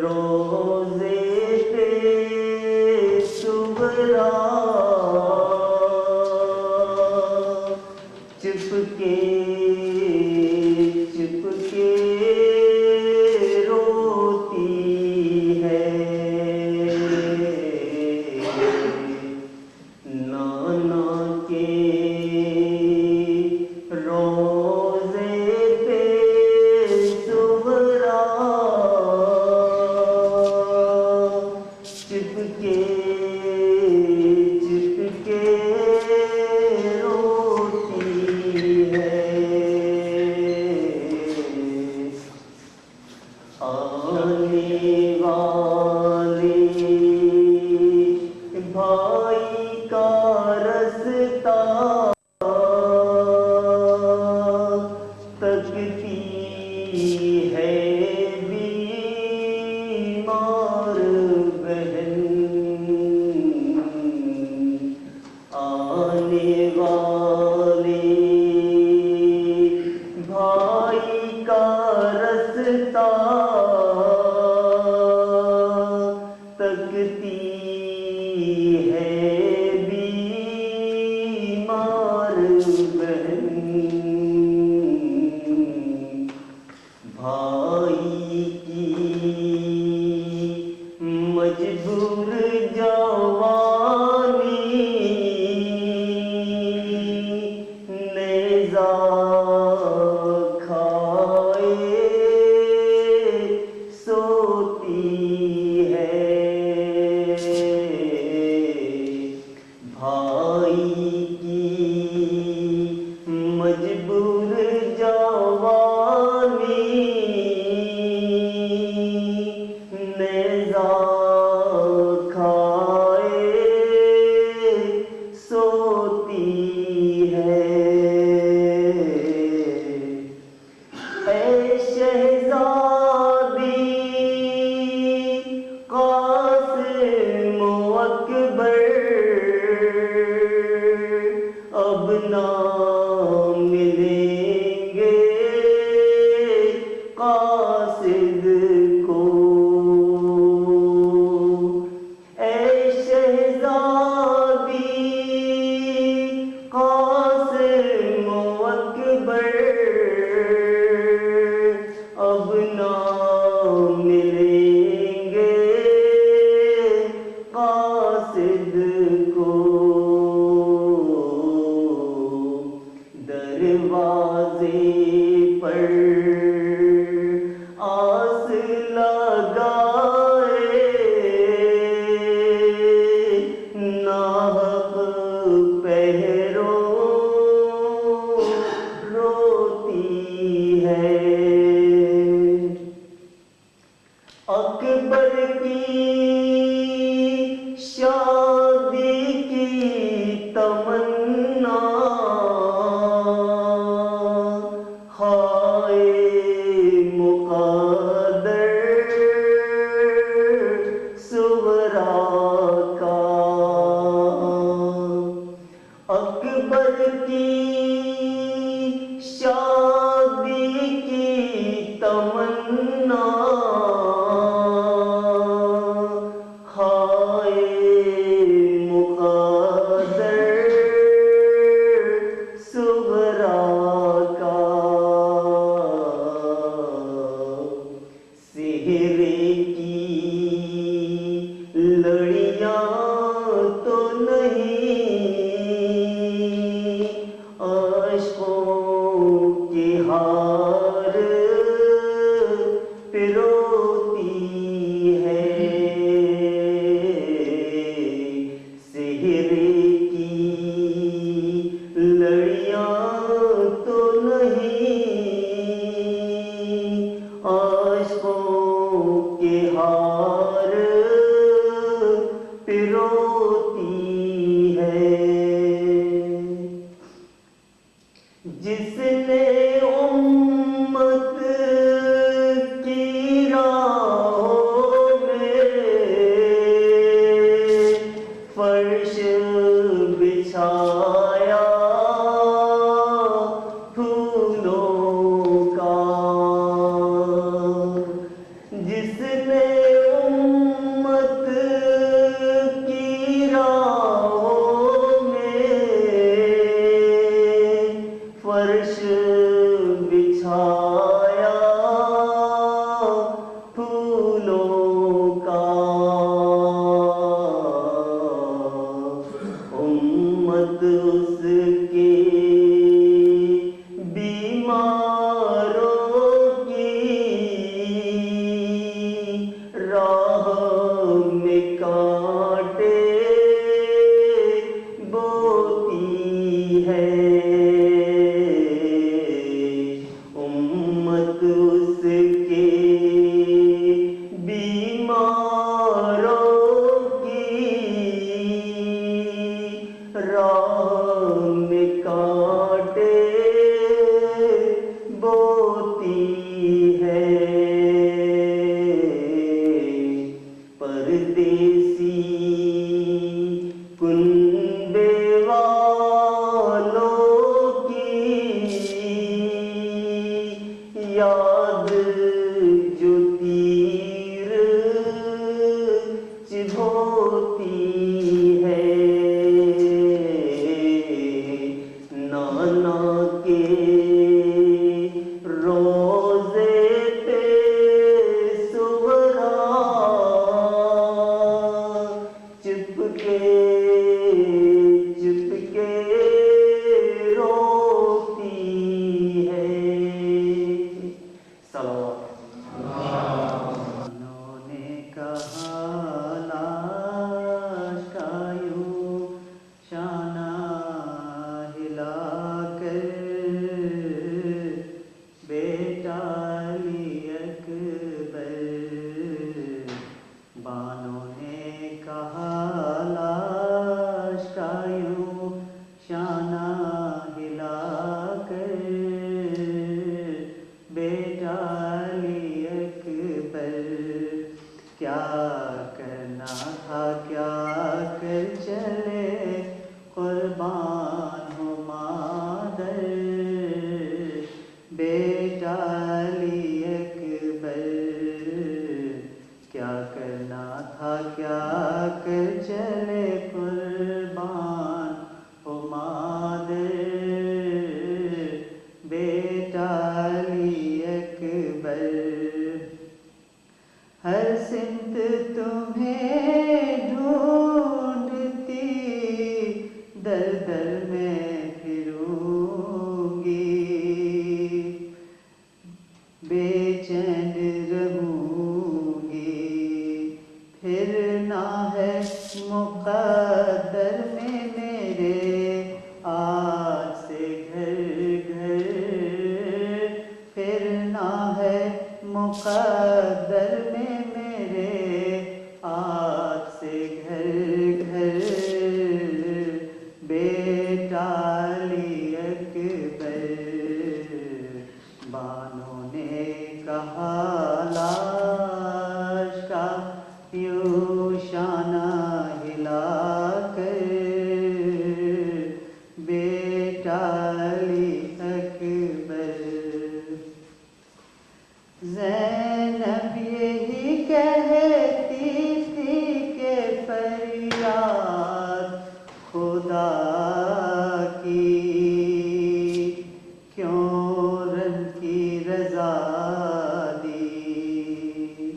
روزے پہ صغرا چپکے چپکے روتی ہے، نانا کے روزے پہ صغرا چپکے چپکے روتی ہے، آنے والے بھائی کا رستہ تکتی ہے بیمار بہن، آنے والے بھائی کا رستہ تکتی ہے بیمار بہن، بھائی کی مجبور جوانی نیزہ کھائے سوتی ہے، بھائی کی مجبور جوانی نیزہ کھائے سوتی ہے، اے شہزادی قاسم و اکبر اب نہ ملیں گے قاصد کو، اے شہزادی قاسم و اکبر اب نہ ملیں گے قاصد کو، دروازے پر آس لگائے ناحق پہروں روتی ہے، اکبر کی شادی کی تمنا ہائے مقدر صغرا کا، اکبر کی شادی کی تمنا ہائے مقدر صغرا کا، سہرے کی لڑیاں تو نہیں، عاشقوں کے ہار پروتی ہے، سہرے کی لڑیاں تو نہیں، عاشقوں کے ہار پروتی ہے، جس نے امت کی راہوں میں فرش بچھایا پھولوں کا، چھایا پھولوں کا امت اس کے بیماروں کی راہ میں کانٹے بوتی ہے امت اس کے بیماروں کی راہ میں کانٹے بوتی ہے پردیسی کنبے والوں کی یاد جو تیر چبھوتی ہے نانا کے روزے پہ سغرا چپکے چپکے روتی ہے صلوات انہوں نے کہا لاش کا یوں شانہ ہلا کر بیٹا علی اکبر بانوں نے کہا لاش کا یوں شانہ ہلا کر بیٹا علی اکبر کیا کرنا تھا کیا کر چلے قربان ہو مادر بیٹا علی اکبر کیا کرنا تھا کیا کر چلے قربان ہو مادر بیٹا علی اکبر ہر سمت تمہیں ڈھونڈتی در در میں پھروں گی بے چین رہوں گی پھرنا ہے مقدر میں میرے آج سے گھر گھر پھرنا ہے مقدر میں میرے آج سے گھر گھر بیٹا علی اکبر بانوں نے کہا لاش کا یوں شانہ ہلا کر بیٹا علی اکبر زینب یہی کہتی تھی کہ فریاد خدا کی کیوں رن کی رضا دی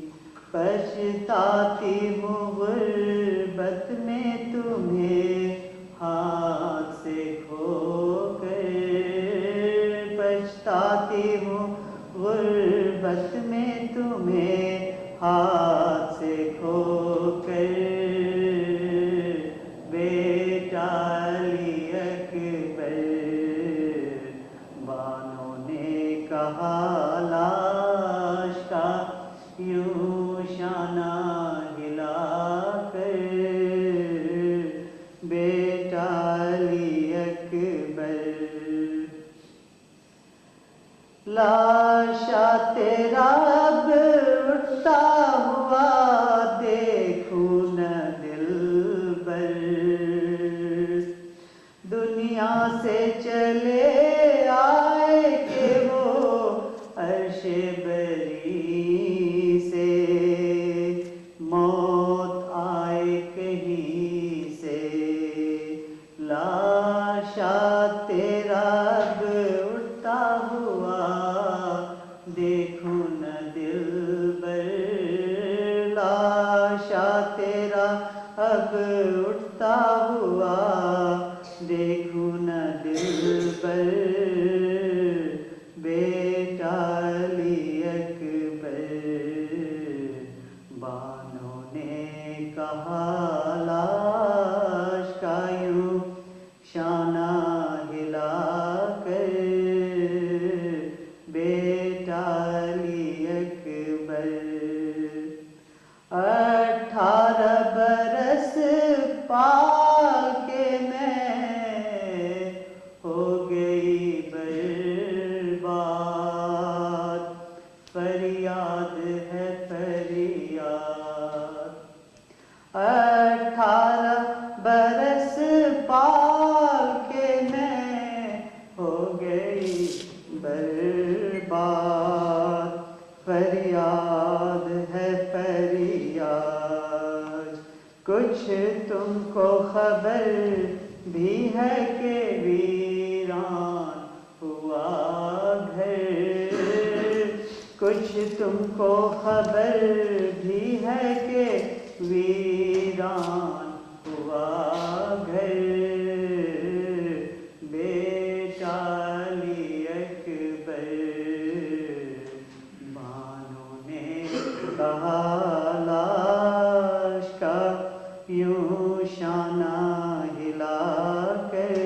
پچھتاتی ہوں غربت میں تمہیں ہاتھ سے کھو کر پچھتاتی ہوں غربت میں تمہیں ہاتھ سے کھو کر بیٹا علی اکبر بانوں نے کہا لاش کا یوں شانہ ہلا کر بیٹا علی اکبر لاشا تیرا اب اٹھتا ہوا دیکھوں نہ دلبر دنیا سے چلے آئے کہ وہ عرش بری سے موت آئے کہیں سے لاشا تیرا اب اٹھتا ہوا بیٹا علی اکبر بانوں نے کہا لاش کا یوں شانہ ہلا کر بیٹا علی اکبر 18 برس پال کے میں ہو گئی برباد فریاد ہے فریاد 18 برس پال کے میں ہو گئی برباد فریاد ہے فریاد کچھ تم کو خبر بھی ہے کہ ویران ہوا گھر کچھ تم کو خبر بھی ہے کہ ویران ہوا گھر بیٹا علی اکبر بانوں نے کہا لاش کا یوں شانہ ہلا کر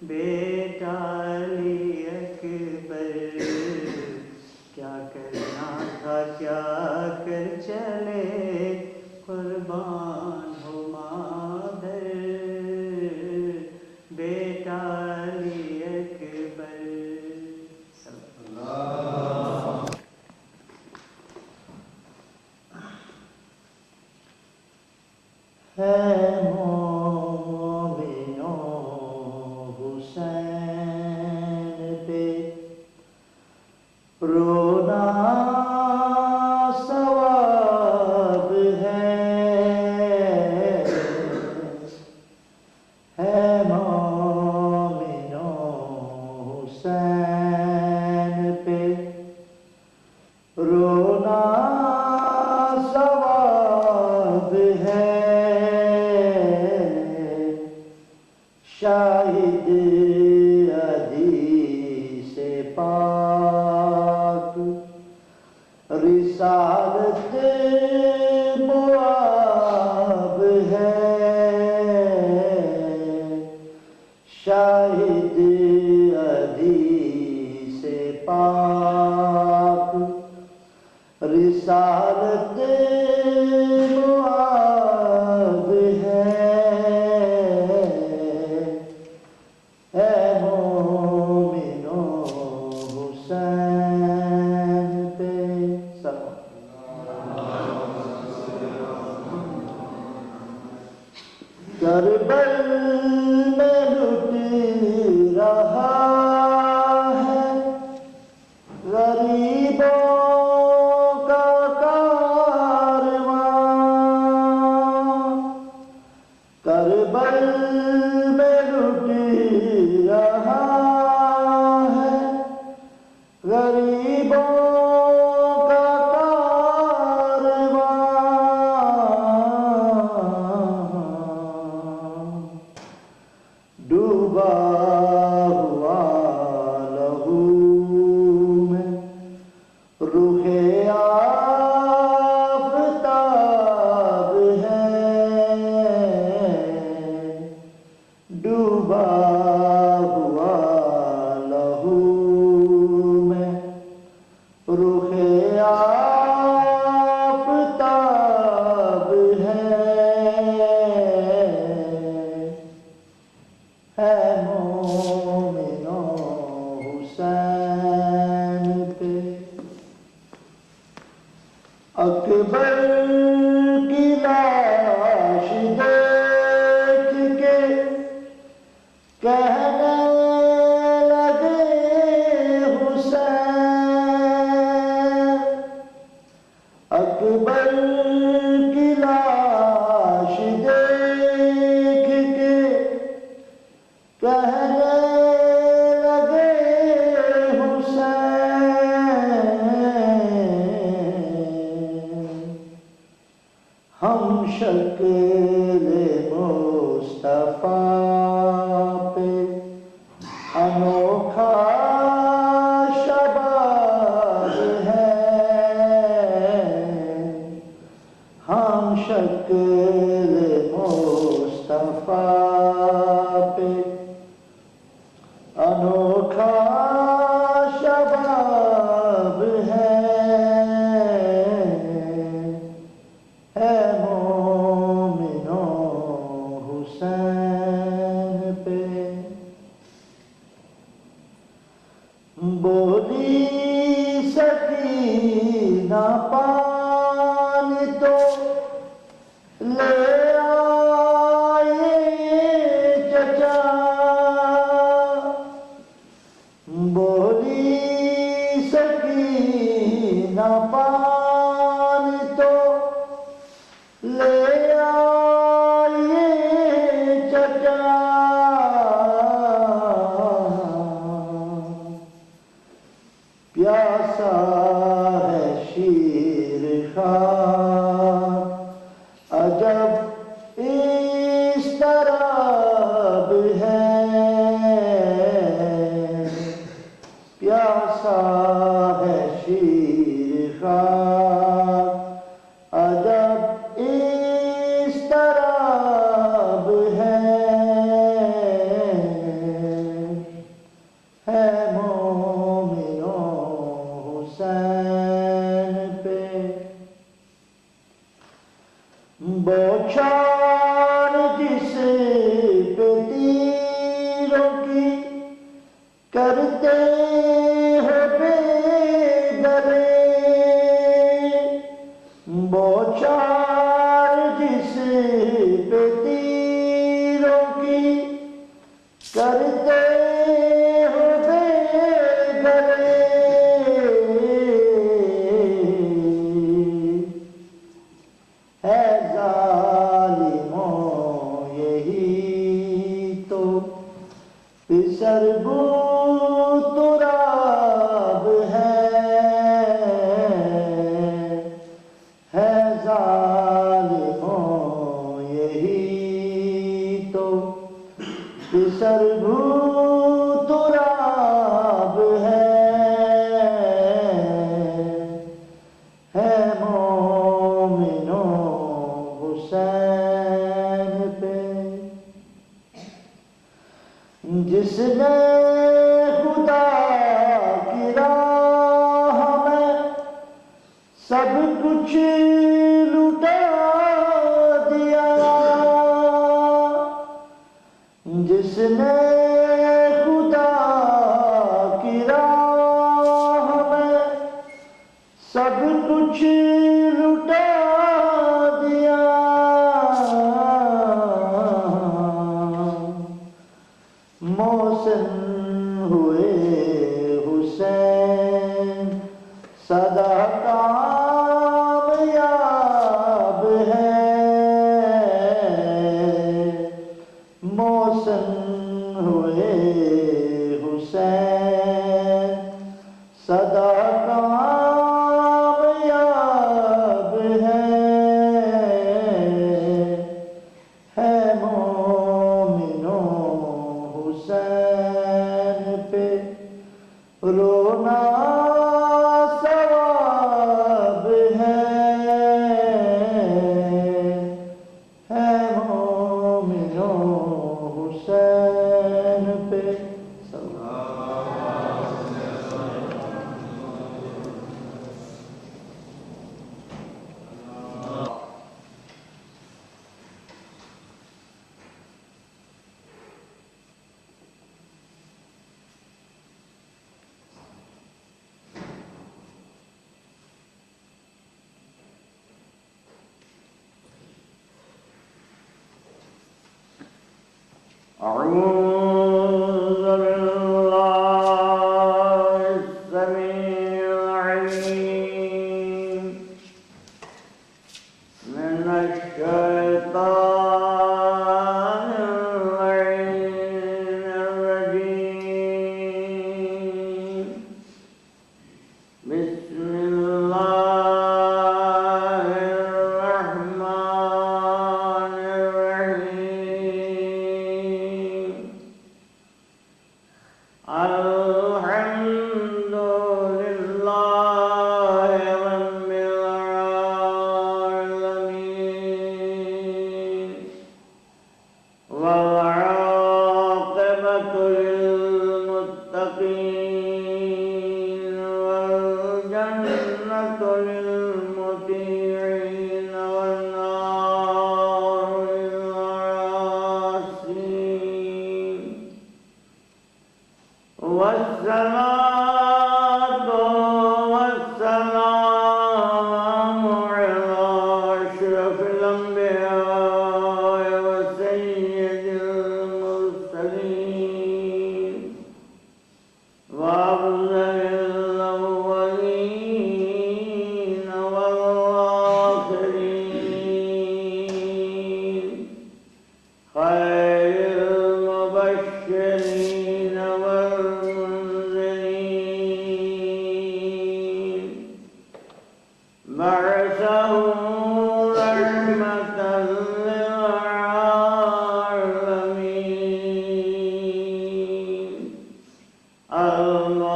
بیٹا علی اکبر کیا کرنا تھا کیا کر چلے قربان ہو مادر بیٹا علی اکبر ہے مومنوں حسین پہ رونا ثواب ہے مومنوں حسین پہ رونا ثواب ہے شاہد حدیث پاک رسالت مواب ہے شاہد حدیث پاک رسالت مواب ہے مومنوں حسین پہ کربل میں لٹ رہا ہے غریبوں کا کارواں کربل میں لٹ رہا ہے غریبوں کا کارواں ڈوبا ہوا لہو میں رخ آفتاب ہے ڈوبا ہوا لہو میں رخ آفتاب ہے مومنوں حسین پہ اکبر کی لاش دیکھ کے کہنے لگے حسین اکبر کی لاش دیکھ کے کہنے لگے حسین ہم شکل مصطفیٰ پہ انوکھا بولی سکینہ پانی تو لے آئے چچا، بولی سکینہ پانی تو لے آئے چچا، پیاسا ہے شیر خواہ عجب اس طرح ہے، پیاسا ہے شیر خواہ عجب اس طرح ہے مومنوں حسین پہ بوچھار جس پہ تیروں کی کرتے ہو بے گلے، بوچھار جس پہ تیروں کی کرتے ہو بے گلے، ہے ظالموں یہی تو پسر گو تراب ہے ظالموں یہی تو پسر گو تراب ہے مومنوں حسین پہ، جس نے خدا کی راہ میں سب کچھ لٹا دیا، جس نے خدا کی راہ میں سب کچھ لٹا دیا، محسن ہوئے حسین سدا کامیاب ہے، محسن ہوئے حسین سدا کامیاب ہے مومنوں حسین پہ رونا ثواب ہے مومنوں حسین پہ۔ أعوذ بالله السميع العليم من الشيطان اللعين الرجيم، بسم الله الرحمن الرحيم،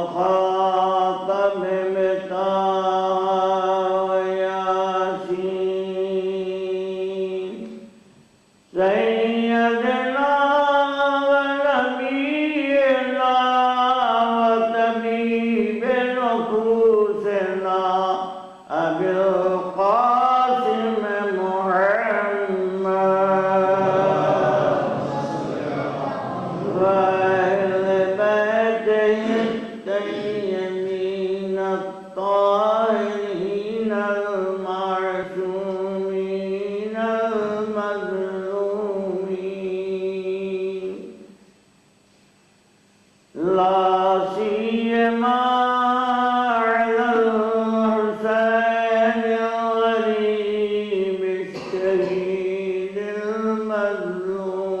خاتم متاع یاسین سیدنا و نبینا و طبیب نفوسنا ابی القاسم محمد وأهل بيته الطيبين الطاهرين المعصومين المظلومين لا سيما على الحسين الغريب الشهيد المظلوم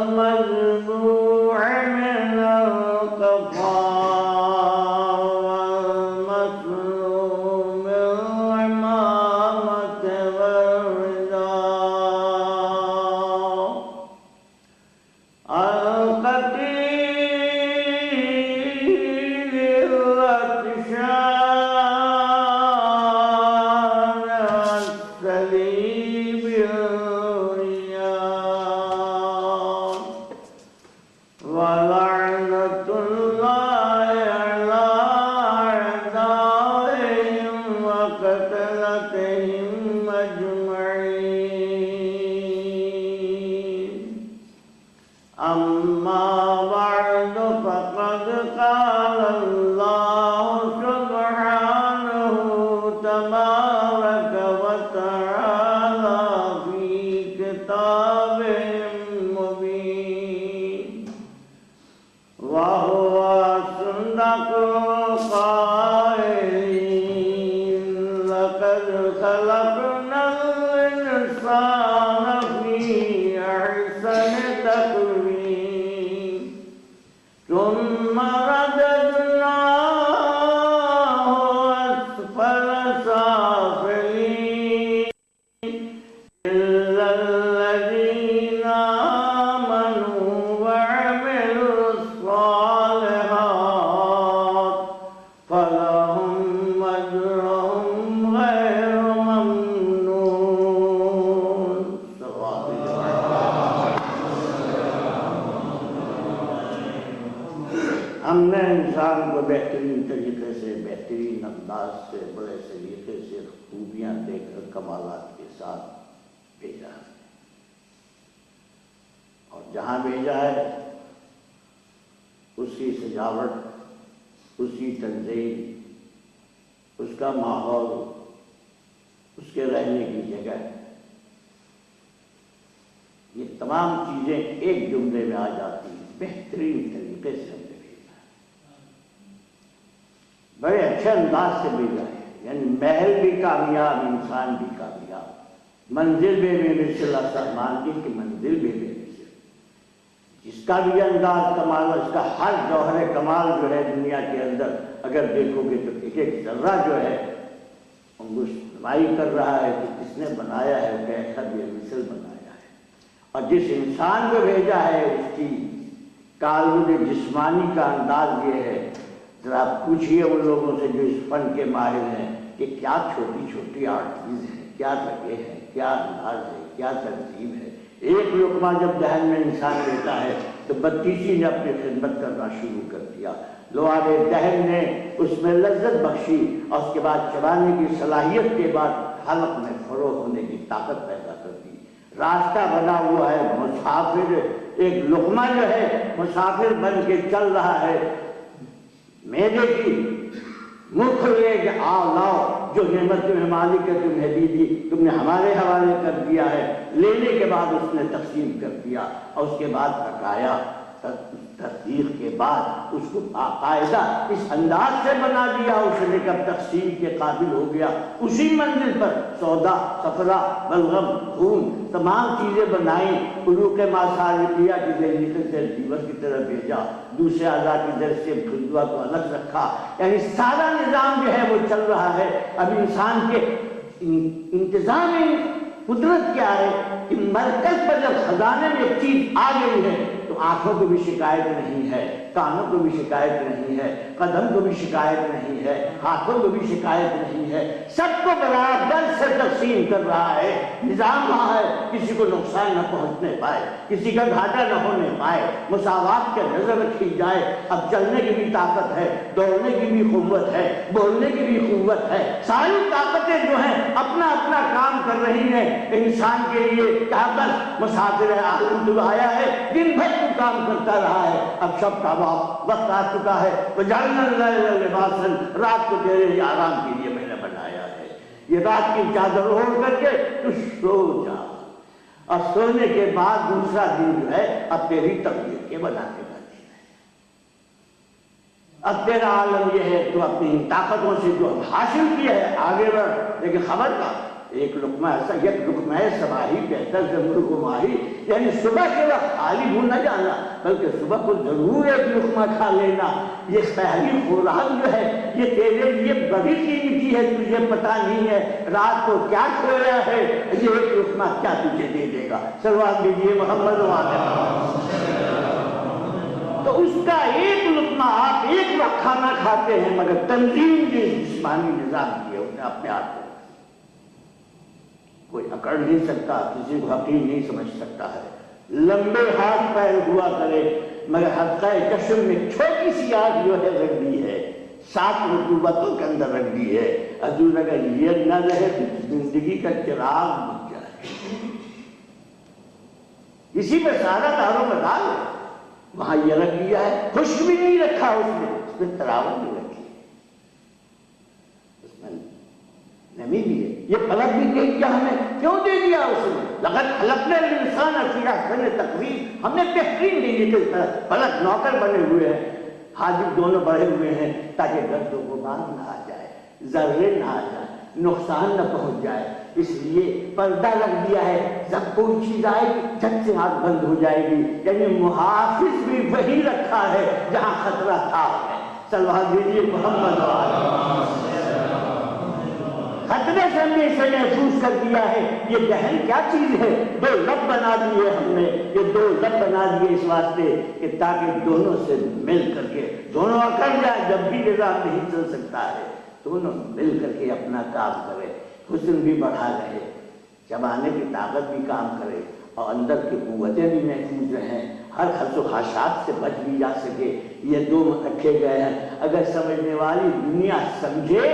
المذبوح من القضاء والمسلوم العمامة والرداء القتيل الرتشان والسليب الريان ولعنة الله على أعدائهم وقتلتهم أجمعين أما بعد فقد قال الله سبحانه تبارك وتعالى في كتابه المبين وهو أصدق القائلين لقد خلقنا الإنسان في أحسن تقويم ثم رددناه أسفل سافلين إلا الذين آمنوا وعملوا الصالحات فلهم أجرهم غير ممنون. ہم نے انسان کو بہترین طریقے سے بہترین انداز سے بڑے سلیقے سے خوبیاں دے کر کمالات کے ساتھ بھیجا ہے اور جہاں بھیجا ہے اس کی سجاوٹ اس کی تنظیم اس کا ماحول اس کے رہنے کی جگہ یہ تمام چیزیں ایک جملے میں آ جاتی ہیں بہترین طریقے سے ہم نے بھیجا ہے بڑے اچھے انداز سے بھیجا ہے یعنی محل بھی کامیاب انسان بھی کامیاب منزل بے مثل سامان کی کہ منزل بے مثل جس کا بھی انداز کمال اس کا ہر جوہر کمال جو ہے دنیا کے اندر اگر دیکھو گے تو ایک ایک ذرہ جو ہے انگشتمائی کر رہا ہے کہ کس نے بنایا ہے کیسا بے مثل بنایا ہے اور جس انسان کو بھیجا ہے اس کی کالبد جسمانی کا انداز یہ ہے ذرا پوچھئے ان لوگوں سے جو اس فن کے ماہر ہیں کہ کیا چھوٹی چھوٹی آرٹیز ہیں کیا لگے ہیں کیا انداز ہے کیا تنظیم ہے ایک لقمہ جب دہن میں انسان لیتا ہے تو بتیسی نے اپنی خدمت کرنا شروع کر دیا لوہار دہن نے اس میں لذت بخشی اور اس کے بعد چبانے کی صلاحیت کے بعد حلق میں فروغ ہونے کی طاقت پیدا کر دی راستہ بنا ہوا ہے مسافر ایک لقمہ جو ہے مسافر بن کے چل رہا ہے میدے کی مکھ لے کہ آؤ لاؤ جو نعمت تمہیں مالک ہے تمہیں دی تھی تم نے ہمارے حوالے کر دیا ہے لینے کے بعد اس نے تقسیم کر دیا اور اس کے بعد پکایا تصدیق کے بعد اس کو باقاعدہ اس انداز سے بنا دیا اس نے کب تقسیم کے قابل ہو گیا اسی منزل پر سودا صفرا بلغم خون تمام چیزیں بنائیں عروق ماسالکیہ کی ذہنی سے دیور کی طرف بھیجا دوسرے اعضاء کی در سے خدوہ کو الگ رکھا یعنی سارا نظام جو ہے وہ چل رہا ہے اب انسان کے انتظامی قدرت کیا ہے کہ مرکز پر جب خزانے میں ایک چیز آ گئی ہے تو تو آنکھوں کو بھی شکایت نہیں ہے، کانوں کو بھی شکایت نہیں ہے، قدم کو بھی شکایت نہیں ہے، ہاتھوں کو بھی شکایت نہیں ہے، سب کو برابر سے تقسیم کر رہا ہے۔ نظام وہاں ہے، کسی کو نقصان نہ پہنچنے پائے، کسی کا گھاٹا نہ ہونے پائے، مساوات کے نظر رکھی جائے۔ اب چلنے کی بھی طاقت ہے، دوڑنے کی بھی قوت ہے، بولنے کی بھی قوت ہے، ساری طاقتیں جو ہیں اپنا اپنا کام کر رہی ہیں انسان کے لیے۔ کیا بس مسافر عالم تو آیا ہے، دن بھر تو کام کرتا رہا ہے، اب شب کا وقت آ چکا ہے۔ وَجَعَلْنَا اللَّيْلَ لِبَاسًا، رات کو تیرے لیے آرام کے لیے میں نے بنایا ہے۔ یہ رات کی چادر اوڑھ کر کے تو سو جا، اور سونے کے بعد دوسرا دن جو ہے اب تیری تقدیر کے بنانے کا دن ہے۔ اب تیرا عالم یہ ہے تو اپنی طاقتوں سے جو حاصل کیا ہے آگے بڑھ، لیکن خبر کا ایک لقمہ ایسا، یک لقمہ صباحی بہتر سے ملک و ماہی، یعنی صبح کے وقت خالی منہ نہ جانا، بلکہ صبح کو ضرور ایک لقمہ کھا لینا۔ یہ پہلی خوراک جو ہے یہ تیرے لیے بڑی قیمتی ہے، تجھے پتہ نہیں ہے رات کو کیا کھویا ہے، یہ ایک لقمہ کیا تجھے دے دے گا۔ صلوات بھیجیے محمد تو اس کا ایک لقمہ آپ ایک وقت کھانا کھاتے ہیں، مگر تنظیم جو جسمانی نظام کی ہے اس نے اپنے آپ کو کوئی اکڑ نہیں سکتا، کسی کو حقیر نہیں سمجھ سکتا ہے۔ لمبے ہاتھ پیر ہوا کرے مگر حلقہ چشم میں چھوٹی سی آگ جو ہے رکھ دی ہے، 7 رطوبتوں کے اندر رکھ دی ہے۔ حضور اگر یہ نہ رہے تو زندگی کا چراغ بجھ جائے، اسی میں سارا دارو مدار ہے۔ وہاں یہ رکھ دیا ہے، خشک بھی نہیں رکھا اس میں تراوت بھی رکھی، اس میں نمی بھی ہے۔ یہ پلک بھی دے دیا ہمیں، کیوں دے دیا اس نے؟ لقد خلقنا الانسان فی احسن تقویم، ہم نے بہترین دے دی پلک نوکر بنے ہوئے ہیں، حاجب دونوں بڑھے ہوئے ہیں تاکہ گرد و غبار نہ آ جائے، ذرے نہ آ جائے، نقصان نہ پہنچ جائے، اس لیے پردہ رکھ دیا ہے۔ جب کوئی چیز آئے گی جھٹ سے آنکھ بند ہو جائے گی، یعنی محافظ بھی وہی رکھا ہے جہاں خطرہ تھا۔ صلوات بھیجیے محمد خطرے سے ہم نے اسے محفوظ کر دیا ہے۔ یہ دہن کیا چیز ہے؟ 2 لب بنا دیے ہم نے، یہ 2 لب بنا دیے اس واسطے کہ تاکہ دونوں سے مل کر کے دونوں اکڑ جائے، جب بھی نظام نہیں چل سکتا ہے دونوں مل کر کے اپنا کام کرے، حسن بھی بڑھا رہے، چبانے کی طاقت بھی کام کرے، اور اندر کی قوتیں بھی محفوظ رہیں، ہر خدش و خاشات سے بچ بھی جا سکے۔ یہ 2 رکھے گئے ہیں۔ اگر سمجھنے والی دنیا سمجھے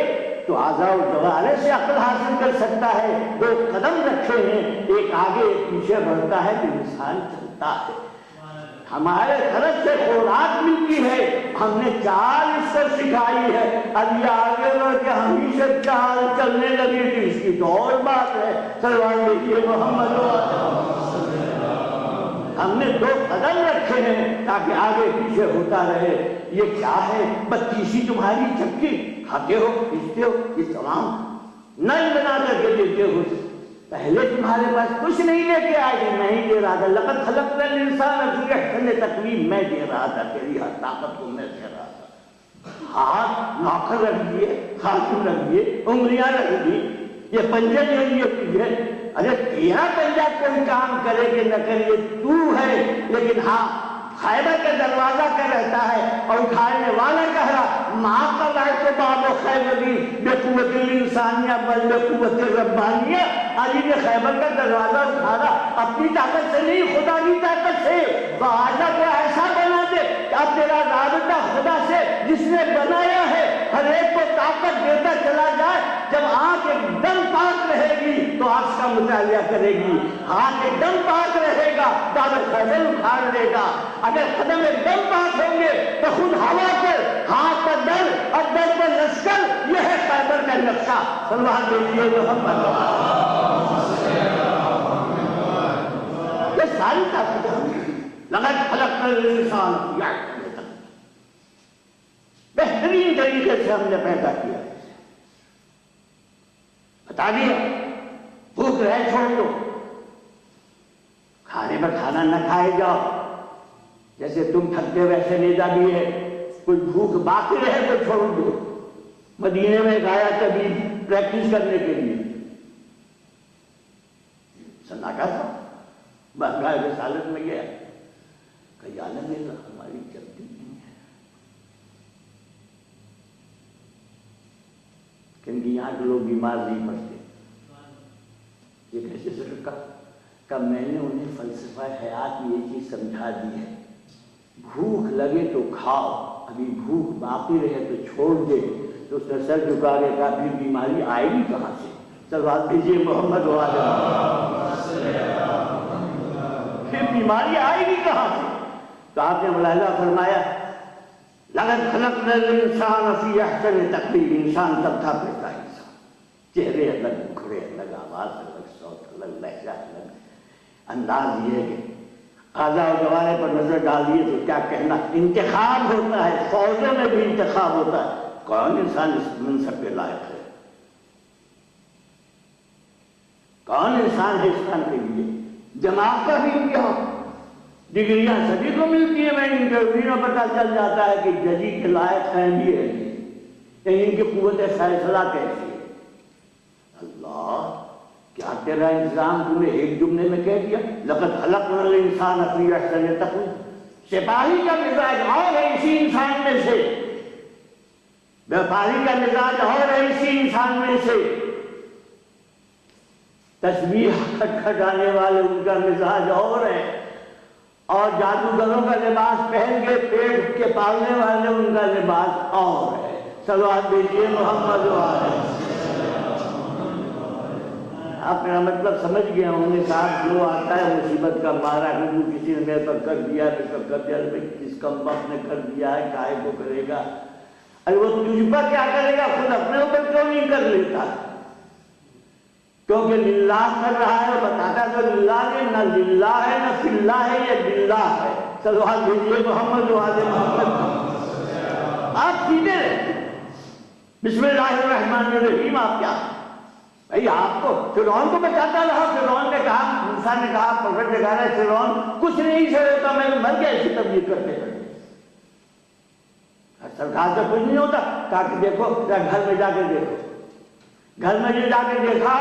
تو اعضاء و جوارح سے عقل حاصل کر سکتا ہے۔ 2 قدم رکھے ہیں، ایک آگے ایک پیچھے بڑھتا ہے تو انسان چلتا ہے۔ ہمارے طرف سے خوراک ملتی ہے، ہم نے چال اس کو سکھائی ہے، اب یہ آگے بڑھ کے ہمیشہ چال چلنے لگی تھی، اس کی تو اور بات ہے۔ صلوات بھیجیے محمد۔ ہم نے 2 قدم رکھے ہیں تاکہ آگے پیچھے ہوتا رہے۔ یہ کیا ہے؟ بتیسی تمہاری چکی، کھاتے ہو پیستے ہو، یہ تمام نل بنا کر کے دیتے ہو۔ پہلے تمہارے پاس کچھ نہیں لے کے آئے گی، میں ہی دے رہا تھا۔ لقد خلقنا الانسان فی احسن تقویم، میں دے رہا تھا، تیری ہر طاقت کو میں دے رہا تھا۔ ہاتھ نوکر رکھ دیے، خاتون رکھ دیے، انگلیاں رکھ دی، یہ پنجے دے دیے تجھے۔ ارے تیرا پنجا کوئی کام کرے کہ نہ کرے تو ہے، لیکن ہاں خیبر کا دروازہ کیا رہتا ہے اور اٹھانے والا کہہ رہا ماں کا لائے تو باب خیبری بے قوت الانسانیہ بل بے قوت ربانیہ۔ علی نے خیبر کا دروازہ اٹھانا اپنی طاقت سے نہیں، خدا کی طاقت سے۔ دروازہ کو ایسا بنا دے کہ اب تیرا رابطہ خدا سے جس نے بنایا ہے ہر ایک کو طاقت دیتا چلا جائے۔ جب آنکھ ایک دم پاک رہے گی تو عرش کا مطالعہ کرے گی، ہاتھ ایک دم پاک رہے گا دعوت خیبر اکھاڑ دے گا۔ اگر قدم ایک دم پاک ہوں گے تو خود ہوا پر ہاتھ پر در اور در پر لشکر، یہ ہے خیبر کا نقشہ۔ صلوات بھیجیے محمد۔ یہ ساری طاقت لقد خلقنا الانسان فی احسن تقویم، بہترین طریقے سے ہم نے پیدا کیا، بتا دیا بھوک رہے چھوڑ دو، کھانے پر کھانا نہ کھائے جاؤ، جیسے تم تھکتے ویسے نیزا بھی ہے، کوئی بھوک باقی رہے تو چھوڑ دو۔ مدینے میں گایا طبیب پریکٹس کرنے کے لیے، سناٹا تھا، بس گائے رسالت میں گیا، کہ یا اللہ میرا ہماری چلتی نہیں ہے. کیونکہ یہاں کے لوگ بیمار نہیں پڑتے. یہ کیسے ضرور کہ میں نے انہیں فلسفہ حیات میں یہ چیز سمجھا دی ہے. بھوک لگے تو کھاؤ، ابھی بھوک باقی رہے تو چھوڑ دے. تو اس نے سر جھکا کے کہا پھر بیماری آئے گی کہاں سے؟ سلوات دیجیے محمد والے. پھر بیماری آئے گی کہاں سے؟ تو آپ نے ملاحظہ فرمایا لقد خلقنا الانسان فی احسن تقویم. انسان تب تھا پیدا انسان، چہرے الگ، مکھڑے الگ، آواز الگ، صوت الگ، لہجہ الگ. انداز یہ ہے کہ اعضاء و جوارح پر نظر ڈالیے تو کیا کہنا. انتخاب ہوتا ہے، فوجوں میں بھی انتخاب ہوتا ہے. کون انسان اس منصب کے لائق ہے؟ کون انسان ہے اس کام کے لیے؟ دماغ کا بھی امتحان. ڈگریاں سبھی کو ملتی ہیں، میں انٹرویو میں پتہ چل جاتا ہے کہ ججی کے لائق ہیں بھی ہے. ان کی قوت فیصلہ کیسی ہے؟ اللہ، کیا تیرا انتظام تم نے ایک جملے میں کہہ دیا لقد خلقنا الانسان فی احسن تقویم. سپاہی کا مزاج اور ہے اسی انسان میں سے، بیپاری کا مزاج اور ہے اسی انسان میں سے، تسبیح کھٹکھٹانے والے ان کا مزاج اور ہے، اور جادوگروں کا لباس پہن کے پیٹ کے پالنے والے ان کا لباس اور ہے. صلوات دیجیے محمد والے. آپ میرا مطلب سمجھ گیا ہوں نے. صاحب جو آتا ہے مصیبت کا مارا ہے، جو کسی نے میرے پر کر دیا ہے، میرے پر کر دیا ہے، کس کم وقت نے کر دیا ہے، کائے کو کرے گا. ارے وہ تجھ پر کیا کرے گا؟ خود اپنے اوپر کیوں نہیں کر لیتا؟ کیونکہ للہ کر رہا ہے. بتاتا تو للہ نے، نہ للہ ہے نہ فی اللہ ہے، یہ باللہ ہے. صلوات دیجیے محمد والے محمد. آپ سیدھے رہتے بسم اللہ الرحمن الرحیم. آپ کیا بھائی؟ آپ کو فرعون کو بچاتا رہا. فرعون نے کہا، موسیٰ نے کہا پروردگار فرعون کچھ نہیں سے ہوتا، میں مر گیا اسی تبلیغ کرتے کرتے. سرکار سے کچھ نہیں ہوتا. کہا کہ دیکھو گھر میں جا کے دیکھو. گھر میں جا کے دیکھا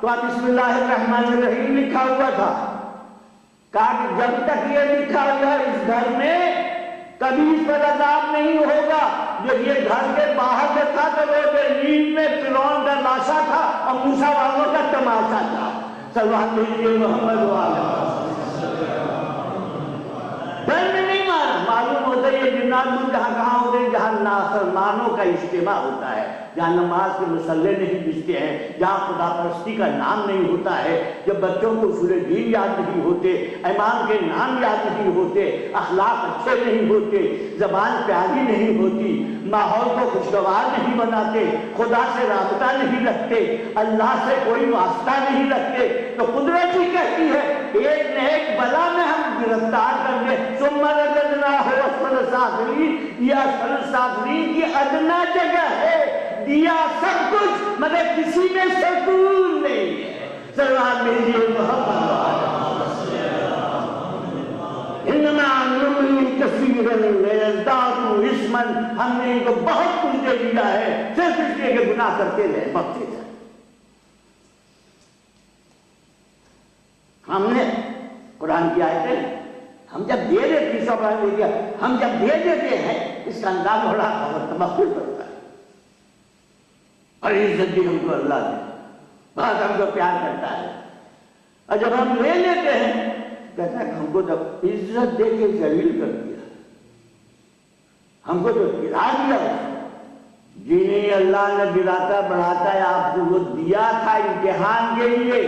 تو بسم اللہ الرحمن الرحیم لکھا ہوا تھا. کہا کہ جب تک یہ لکھا ہوا اس گھر میں کبھی اس پر عذاب نہیں ہوگا. جب یہ گھر کے باہر سے تھا تو وہ نیند میں فرعون کا لاشا تھا اور موسیٰ والوں کا تماشا تھا. صلوات دیجیے محمد والے. گھر میں نہیں مارا. معلوم ہوتا ہے یہ جنات جہاں کہاں ہوتے ہیں؟ جہاں نافرمانوں کا اجتماع ہوتا ہے، جہاں نماز کے مصلے نہیں بچتے ہیں، جہاں خدا پرستی کا نام نہیں ہوتا ہے، جب بچوں کو اصول دین یاد نہیں ہوتے، امام کے نام یاد نہیں ہوتے، اخلاق اچھے نہیں ہوتے، زبان پیاری نہیں ہوتی، ماحول کو خوشگوار نہیں بناتے، خدا سے رابطہ نہیں رکھتے، اللہ سے کوئی واسطہ نہیں رکھتے، تو قدرت ہی کہتی ہے ایک نہ ایک بلا میں ہم گرفتار کر دیں. ثم رددناہ اسفل سافلین. یہ اسفل سافلین کی ادنا جگہ ہے. دیا سب کچھ مگر کسی میں سکون نہیں ہے. سلام بھیجیے محمد. انما نملی کثیرا لیزدادوا اثما. ہم نے ان کو بہت کچھ دے دیا ہے صرف اس لیے کہ گناہ کرتے رہے، بخشے جائے. ہم نے قرآن کی آیتیں ہم جب دے دیتے ہم جب دے دیتے ہیں اس کا انداز بڑا تمخل کرتا ہے. اور عزت بھی ہم کو اللہ دے، بہت ہم کو پیار کرتا ہے. اور جب ہم لے لیتے ہیں کہتا ہے ہم کو جب عزت دے کے ذلیل کر دیا، ہم کو جو گرا دیا. جی نہیں، اللہ نے گراتا بڑھاتا ہے. آپ کو وہ دیا تھا امتحان کے لیے،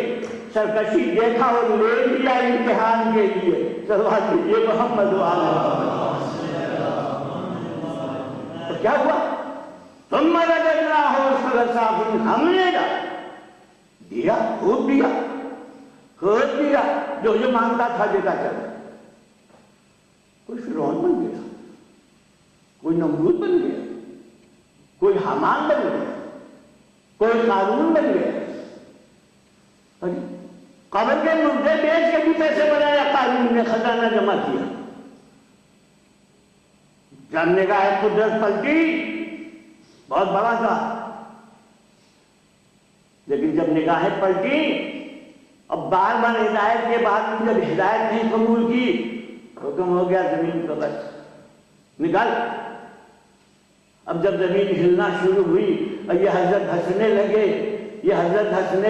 سرکشی دیکھا اور لے لیا امتحان کے لیے. صلوات دیجیے محمد والے. تو کیا ہوا؟ ثم رددناہ اسفل سافلین. ہم نے دیا، خوب دیا، خوب دیا. جو مانگتا تھا دیتا چلا. کوئی فرعون بن گیا، کوئی نمرود بن گیا، کوئی حامان بن گیا، کوئی قارون بن گیا. قبر کے مردے بیچ کے بھی پیسے بنایا قارون نے، خزانہ جمع کیا. جب نگاہ قدرت پلٹی بہت بڑا تھا، لیکن جب نگاہیں پلٹی اب بار بار ہدایت کے بعد جب ہدایت نہیں قبول کی حکم ہو گیا زمین کو بس نکال. اب جب زمین ہلنا شروع ہوئی اور یہ حضرت ہنسنے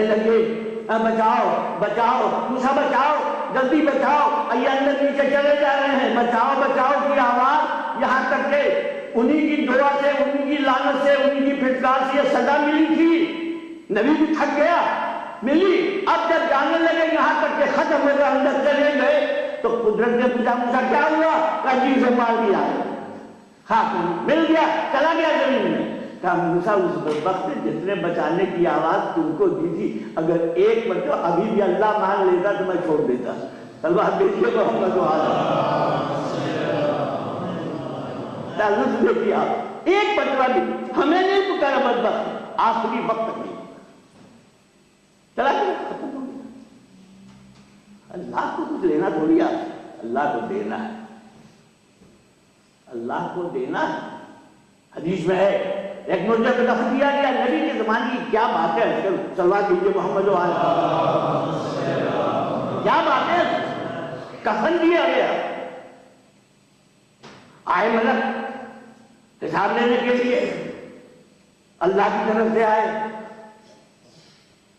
لگے، بچاؤ بچاؤ موسیٰ بچاؤ، جلدی بچاؤ، یہ اندر نیچے چلے جا رہے ہیں، بچاؤ بچاؤ کی آواز، یہاں تک کہ انہی کی دعا سے، انہی کی لعنت سے، انہی کی پھٹکار سے یہ صدا ملی تھی. نبی بھی تھک گیا، ملی. اب جب جانے لگے یہاں تک کہ ختم ہو کر اندر چلے گئے تو قدرت نے پوچھا موسیٰ کیا ہوا؟ کجی سے مار دیا، خاک مل گیا، چلا گیا زمین میں. کہا موسیٰ اس بدبخت جس نے بچانے کی آواز تم کو دی تھی، اگر ایک مرتبہ ابھی بھی اللہ مان لیتا تو میں چھوڑ دیتا. اللہ دیکھیے محمد تعلق نے کیا، ایک مرتبہ بھی ہمیں نہیں پکارا بدبخت، آخری وقت تک نہیں چلا گیا، ختم ہو گیا. اللہ کو کچھ لینا تھوڑی ہے، اللہ کو دینا ہے، اللہ کو دینا ہے. حدیث میں ہے ایک مرجع کو دفن کیا گیا، نبی کے زمانے کی کیا بات ہے، صلوات کیجیے محمد و آلہ، کیا بات ہے، کفن دیا گیا. آئے ملک حساب لینے کے لیے، اللہ کی طرف سے آئے،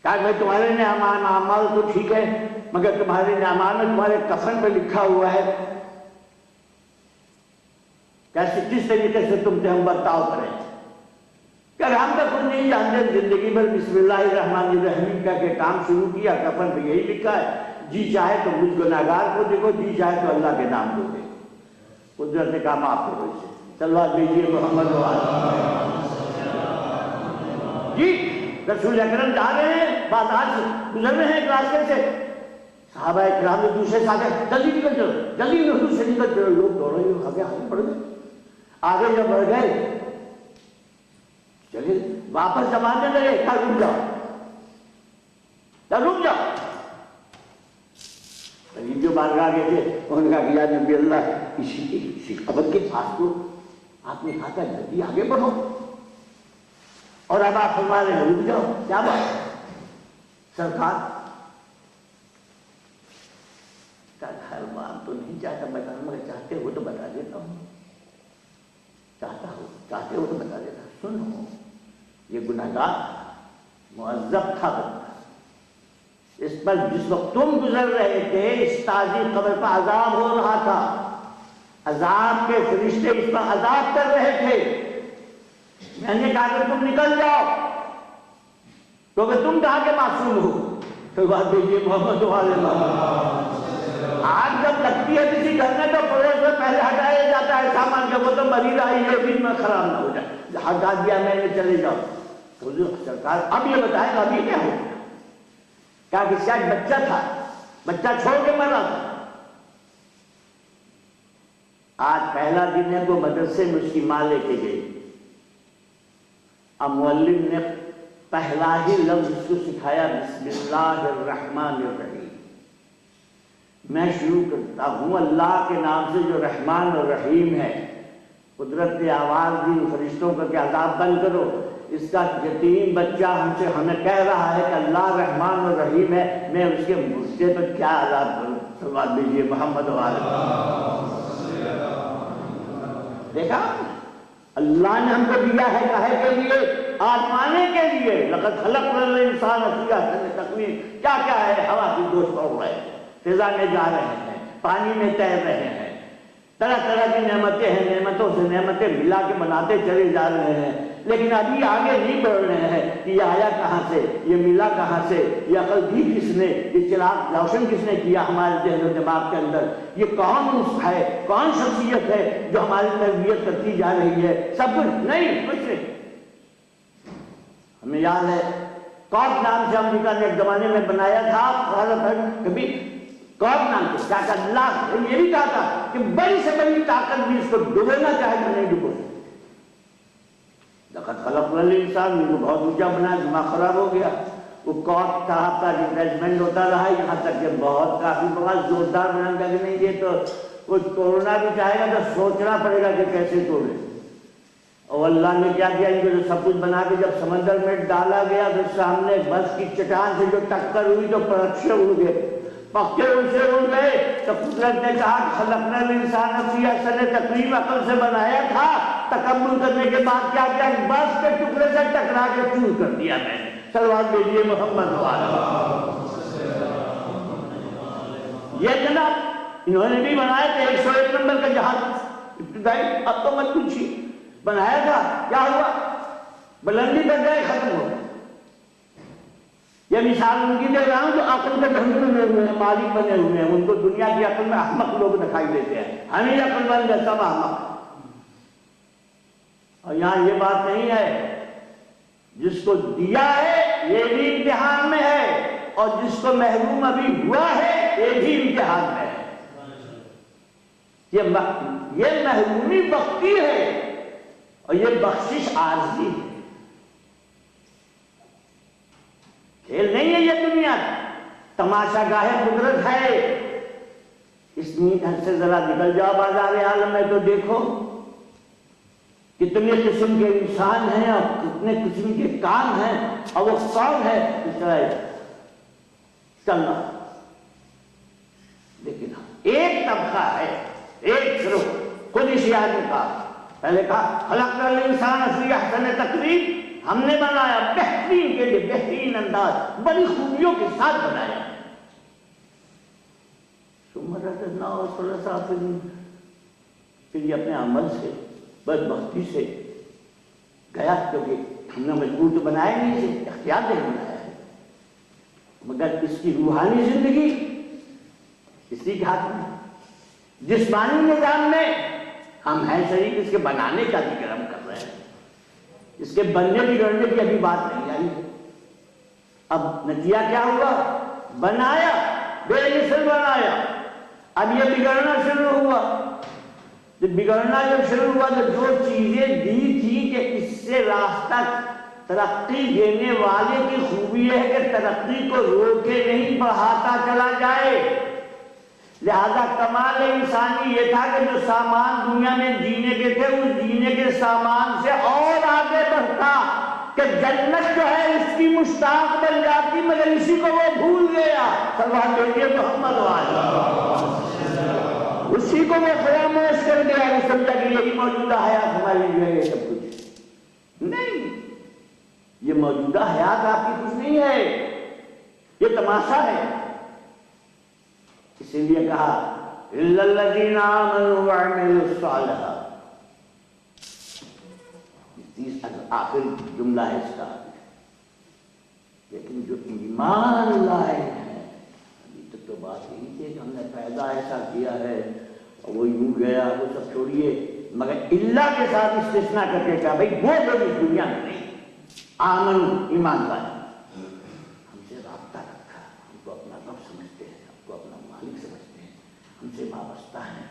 کہا بھائی تمہارے اعمال تو ٹھیک ہے مگر تمہارے اعمال میں تمہارے کفن پہ لکھا ہوا ہے کیسے کس طریقے سے تم سے ہم برتاؤ کریں. کہ ہم تو کچھ نہیں جانتے، زندگی بھر بسم اللہ الرحمن الرحیم کا کہ کام شروع کیا، کفن پہ یہی لکھا ہے، جی چاہے تو مجھ گناہگار کو دیکھو، جی چاہے تو اللہ کے نام کو دیکھو. قدرت نے کہا معاف کرو اسے. صلوات دیجیے محمد و آلہ. جی رسول اکرم جا رہے ہیں، بازار سے گزر رہے ہیں ایک راستے سے، صحابہ اکرام نے دوسرے ساتھ جلدی نکل چلو، جلدی حضور سے نکل چلو. لوگ دوڑے ہوئے آگے بڑھ گئے، آگے جب بڑھ گئے چلے واپس زمانے لگے، کیا رک جاؤ، کیا رک جاؤ. جو بارگاہ گئے تھے انہوں نے کہا کہ یا نبی اللہ اسی قبر کے پاس تو آپ نے کہا تھا جلدی آگے بڑھو اور اب آپ فرما رہے ہیں رک جاؤ، کیا بات ہے سرکار؟ ہر بات تو نہیں چاہتا بتانا مگر چاہتے ہو تو بتا دیتا ہوں، چاہتے ہو تو بتا دیتا. سنو، یہ گناہگار معذب تھا بندہ، اس پر جس وقت تم گزر رہے تھے اس تازی قبر پر عذاب ہو رہا تھا، عذاب کے فرشتے اس پر عذاب کر رہے تھے. میں نے کہا کہ تم نکل جاؤ کیونکہ تم کہاں کے معصوم ہو. تو بات دیجیے محمد علیہ. آگ جب لگتی ہے کسی گھر میں تو پڑوس میں پہلے ہٹایا جاتا ہے سامان کے، وہ تو مریض آئی ہے دن میں خراب نہ ہو جائے، ہٹا دیا میں نے، چلے جاؤ. حضور سرکار اب یہ بتائے گا ابھی کیا ہو گیا؟ کہا کہ شاید بچہ تھا، بچہ چھوڑ کے مرا تھا. آج پہلا دن ہے وہ مدرسے میں اس کی ماں لے کے گئی، اب معلم نے پہلا ہی لفظ اس کو سکھایا بسم اللہ الرحمن الرحیم. میں شروع کرتا ہوں اللہ کے نام سے جو رحمان اور رحیم ہے. قدرت نے آواز دی فرشتوں کا کہ عذاب بند کرو. اس کا یتیم بچہ ہمیں کہہ رہا ہے کہ اللہ رحمان اور رحیم ہے، میں اس کے غصے پر کیا عذاب کروں. صلوات دیجیے محمد و آلہ. دیکھا اللہ نے ہم کو دیا ہے کاہے کے لیے؟ آزمانے کے لیے. لقد خلقنا الانسان فی احسن تقویم. کیا کیا ہے؟ ہوا کی گوشت اڑ رہے ہیں، فضا میں جا رہے ہیں، پانی میں تیر رہے ہیں، طرح طرح کی نعمتیں ہیں، نعمتوں سے نعمتیں ملا کے بناتے چلے جا رہے ہیں. لیکن ابھی آگے نہیں بڑھ رہے ہیں کہ یہ آیا کہاں سے، یہ ملا کہاں سے، یہ عقل دی کس نے، یہ چراغ روشن کس نے کیا ہمارے ذہن و دماغ کے اندر، یہ کون ہے، کون شخصیت ہے جو ہماری تربیت کرتی جا رہی ہے. سب کچھ نہیں، کچھ نہیں. ہمیں یاد ہے کارپ نام سے امریکہ نے ایک زمانے میں بنایا تھا، کبھی کارپ نام سے کیا کہا، اللہ یہ بھی کہا تھا کہ بڑی سے بڑی طاقت بھی اس کو ڈبونا چاہے تو نہیں ڈبو سکتی. لقد خلقنا الانسان کو بہت اونچا بنا، دماغ خراب ہو گیا. وہ کارپ صاحب کا ریپلیسمنٹ ہوتا رہا یہاں تک کہ بہت کافی بہت زوردار بنا کہ نہیں یہ تو کچھ توڑنا بھی چاہے گا تو سوچنا پڑے گا کہ کیسے توڑے. اور اللہ نے کیا کیا، ان کو جو سب کچھ بنا کے جب سمندر میں ڈالا گیا تو سامنے بس کی چٹان سے جو ٹکر ہوئی تو پرچھے اڑ گئے. پکے اسے رو گئے تو قدرت نے کہا کہ خلقنا الانسان فی احسن تقویم، عقل سے بنایا تھا، تکبر کرنے کے بعد کیا کیا، بس کے ٹکڑے سے ٹکرا کے چور کر دیا میں نے۔ صلوات بھیجیے محمد والا۔ یہ جناب انہوں نے بھی بنایا تھا 101 نمبر کا جہاز ابتدائی، اب تو مت پوچھیے، بنایا تھا، کیا ہوا، بلندی پر گئے، ختم ہو گئے۔ یہ مثال ان کی دے رہا ہوں جو عقل کے ڈھنگ میں ہوئے ہیں، مالک بنے ہوئے ہیں، ان کو دنیا کی عقل میں احمق لوگ دکھائی دیتے ہیں، ہم ہی عقل مند ہیں، سب احمق۔ اور یہاں یہ بات نہیں ہے، جس کو دیا ہے یہ بھی امتحان میں ہے، اور جس کو محروم ابھی ہوا ہے یہ بھی امتحان میں ہے۔ یہ محرومی وقتی ہے اور یہ بخشش عارضی ہے، کھیل نہیں ہے یہ دنیا، تماشا گاہ قدرت ہے۔ اس نیند سے ذرا نکل جاؤ بازار عالم میں تو دیکھو کتنے قسم کے انسان ہیں اور کتنے قسم کے کام ہیں، اور وہ کون ہے اس طرح چلنا، لیکن ایک طبقہ ہے، ایک گروہ، خود اسی آدمی کا پہلے کہا خلقنا الانسان فی احسن تقویم، ہم نے بنایا بہترین کے لیے، بہترین انداز، بڑی خوبیوں کے ساتھ بنایا۔ ثم رددناہ اسفل سافلین، پھر یہ اپنے عمل سے بدبختی سے گیا، کیونکہ ہم نے مجبور تو بنایا نہیں اسے، اختیار دے بنایا ہے، مگر اس کی روحانی زندگی اسی کے ہاتھ میں۔ جسمانی نظام میں ہم ہیں شریک، اس کے بنانے کا ذکر ہم کر رہے ہیں، اس کے بننے بگڑنے کی ابھی بات نہیں آئی ہے۔ اب نتیجہ کیا ہوا، بنایا، بے مثل بنایا، اب یہ بگڑنا شروع ہوا۔ جب بگڑنا جب شروع ہوا تو جو چیزیں دی تھی کہ اس سے راستہ ترقی دینے والے کی خوبی ہے کہ ترقی کو روکے نہیں، بڑھاتا چلا جائے۔ لہذا کمال انسانی یہ تھا کہ جو سامان دنیا میں جینے کے تھے اس جینے کے سامان سے اور آگے بڑھتا، کہ جنت جو ہے اس کی مشتاق بن جاتی، مگر اسی کو وہ بھول گیا۔ صلوات بھیجیے محمد والا۔ اسی کو وہ فراموش کر گیا، وہ سمجھا کہ یہی موجودہ حیات ہماری جو ہے یہ سب کچھ نہیں، یہ موجودہ حیات آپ کی کچھ نہیں ہے، یہ تماشا ہے۔ اسی لیے کہا اِلَّا الَّذِينَ آمَنُوا وَعَمِلُوا الصَّالِحَاتِ، آخر جملہ ہے اس کا، لیکن جو ایمان لائے ہیں، ابھی تک تو بات یہی تھی کہ ہم نے پیدا ایسا کیا ہے اور وہ یوں گیا، وہ سب چھوڑیے، مگر اللہ کے ساتھ استثناء کر کے کہا بھائی وہ لوگ اس دنیا میں نہیں، آمن ایمان لائے، ہم سے رابطہ رکھا، ہم کو اپنا رب سمجھتے ہیں، ہم کو اپنا مالک سمجھتے ہیں، ہم سے وابستہ ہیں،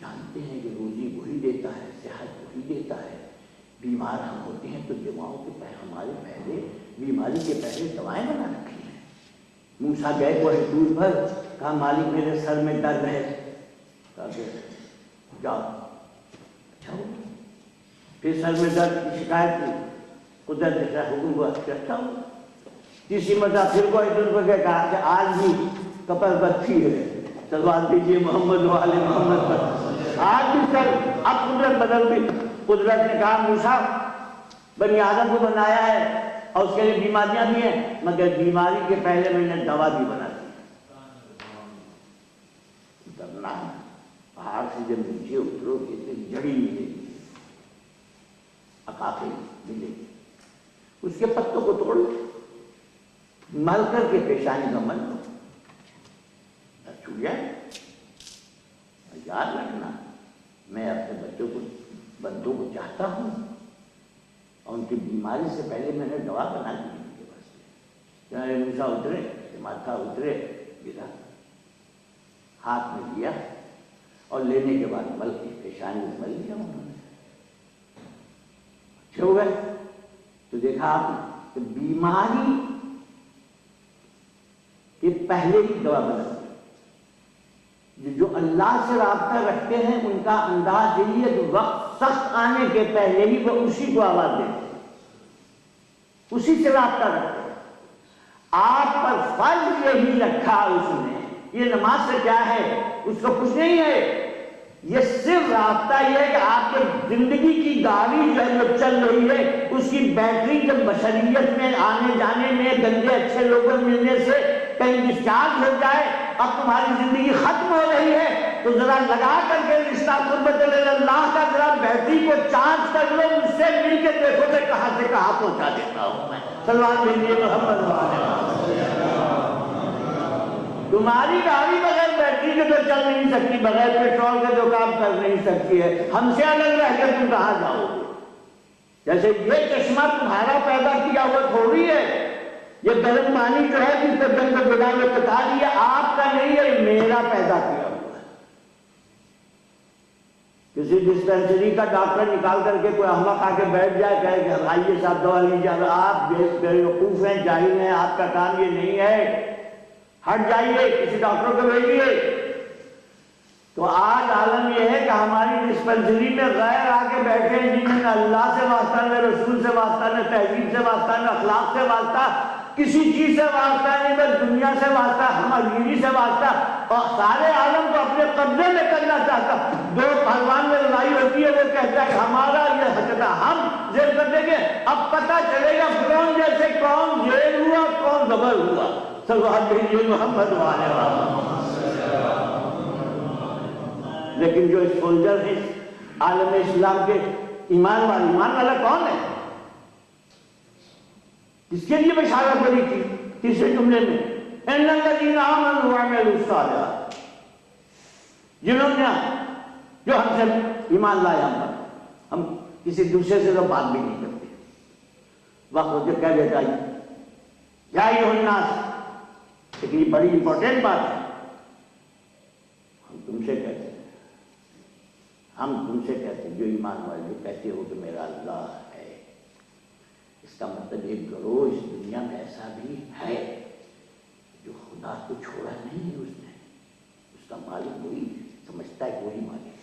جانتے ہیں کہ روزی وہی دیتا ہے، صحت وہی دیتا ہے، بیمار ہم ہوتے ہیں تو دواؤں کے ہمارے پہلے بیماری کے پہلے دوائیں بنا رکھی ہیں۔ موسیٰ گئے کوہ طور پر، کہا مالک میرے سر میں درد ہے، کہا کہ جاؤ، اچھا ہو، پھر سر میں درد کی شکایت کی، قدرت نے حکم ہوا کہ اچھا ہو، تیسری مرتبہ پھر کوہ طور پر گئے، کہا کہ آج بھی کپڑ بدھی ہے، صلوات دیجیے محمد وآل محمد پر، آج بھی سر، اب قدرت بدل گئی۔ قدرت نے کہا موسیٰ بنی آدم کو بنایا ہے اور اس کے لیے بیماریاں بھی ہیں، مگر بیماری کے پہلے میں نے دوا بھی بنا دی۔ اترنا ہے پہاڑ سے جب نیچے اترو گے تو جڑی ملے گی، عقاقے ملے گی، اس کے پتوں کو توڑ مل کر کے پیشانی کا مل لو، چھوٹ جائے۔ یاد رکھنا میں اپنے بچوں کو بندوں کو چاہتا ہوں اور ان کی بیماری سے پہلے میں نے دوا بنا دی ان کے واسطے۔ چاہے موسیٰ اترے، ماتھا اترے، گرا، ہاتھ میں لیا اور لینے کے بعد مل کے پیشانی میں مل لیا انہوں نے، اچھے ہو گئے۔ تو دیکھا آپ کہ بیماری کے پہلے ہی دوا بنا دی۔ جو اللہ سے رابطہ رکھتے ہیں ان کا انداز یہی ہے کہ وقت سخت آنے کے پہلے ہی وہ اسی کو آواز دیتے ہیں، اسی سے رابطہ رکھتے ہیں۔ آپ پر فرض یہی رکھا اس نے، یہ نماز سے کیا ہے؟ اس کو کچھ نہیں ہے. یہ صرف رابطہ یہ ہے کہ آپ کے زندگی کی گاڑی جو ہے جو چل رہی ہے اس کی بیٹری جب بشریت میں آنے جانے میں گندے اچھے لوگوں ملنے سے کہیں ڈسچارج ہو جائے، اب تمہاری زندگی ختم ہو رہی ہے تو ذرا لگا کر کے رشتہ قربت اللہ کا ذرا بیٹری کو چارج کر لو، مجھ سے مل کے دیکھو کہ کہاں سے کہاں پہنچا دیتا ہوں میں. سلوات بھیجیے محمد والے. تمہاری گاڑی بغیر بیٹری کے تو چل نہیں سکتی، بغیر پیٹرول کے جو کام کر نہیں سکتی ہے. ہم سے الگ رہ کے تم کہاں جاؤ گے؟ جیسے یہ چشمہ تمہارا پیدا کیا ہوا تھوڑی ہے، یہ گرم پانی جو ہے جس پر جنگ کو بنا کے بتا دیا آپ کا نہیں ہے، میرا پیدا کیا ہوا ہے. کسی ڈسپینسری کا ڈاکٹر نکال کر کے کوئی احمق آ کے بیٹھ جائے کہے کہ آئیے صاحب دوا لیجیے، آپ بیوقوف ہیں، جاہل ہیں، آپ کا کام یہ نہیں ہے، ہٹ جائیے، کسی ڈاکٹر کو بھیجیے. تو آج عالم یہ ہے کہ ہماری ڈسپنسری میں غیر آ کے بیٹھے ہیں جنہوں نے اللہ سے واسطہ، نہ رسول سے واسطہ، نہ تہذیب سے واسطہ، نہ اخلاق سے واسطہ، کسی چیز سے واسطہ نہیں، بس دنیا سے واسطہ، ہم امیری سے واسطہ، اور سارے عالم کو اپنے قبضے میں کرنا چاہتا. دو پہلوان میں لڑائی ہوتی ہے، وہ کہتا ہے ہمارا یہ حق تھا، ہم جیل کر دیں گے. اب پتہ چلے گا فرعون جیسے کون جیل ہوا کون زبر ہوا. صلوات بھیجیے محمد والے والا. لیکن جو سولجر ہیں عالم اسلام کے ایمان والا کون ہے؟ کس کے لیے بشارت بڑی تھی تیسرے جملے میں؟ ان الذین آمنوا وعملوا الصالحات، جنہوں نے جو ہم سے ایمان لایا، ہم کسی دوسرے سے تو بات بھی نہیں کرتے. وقت ہوتے کہہ دیتا ہے یا ایھا الناس، لیکن یہ بڑی امپورٹنٹ بات ہے. ہم تم سے کہتے ہیں، ہم تم سے کہتے ہیں جو ایمان والے جو کہتے ہو کہ میرا اللہ ہے، اس کا مطلب ایک گروہ اس دنیا میں ایسا بھی ہے جو خدا کو چھوڑا نہیں ہے، اس کا مالک وہی سمجھتا ہے، وہی مالک.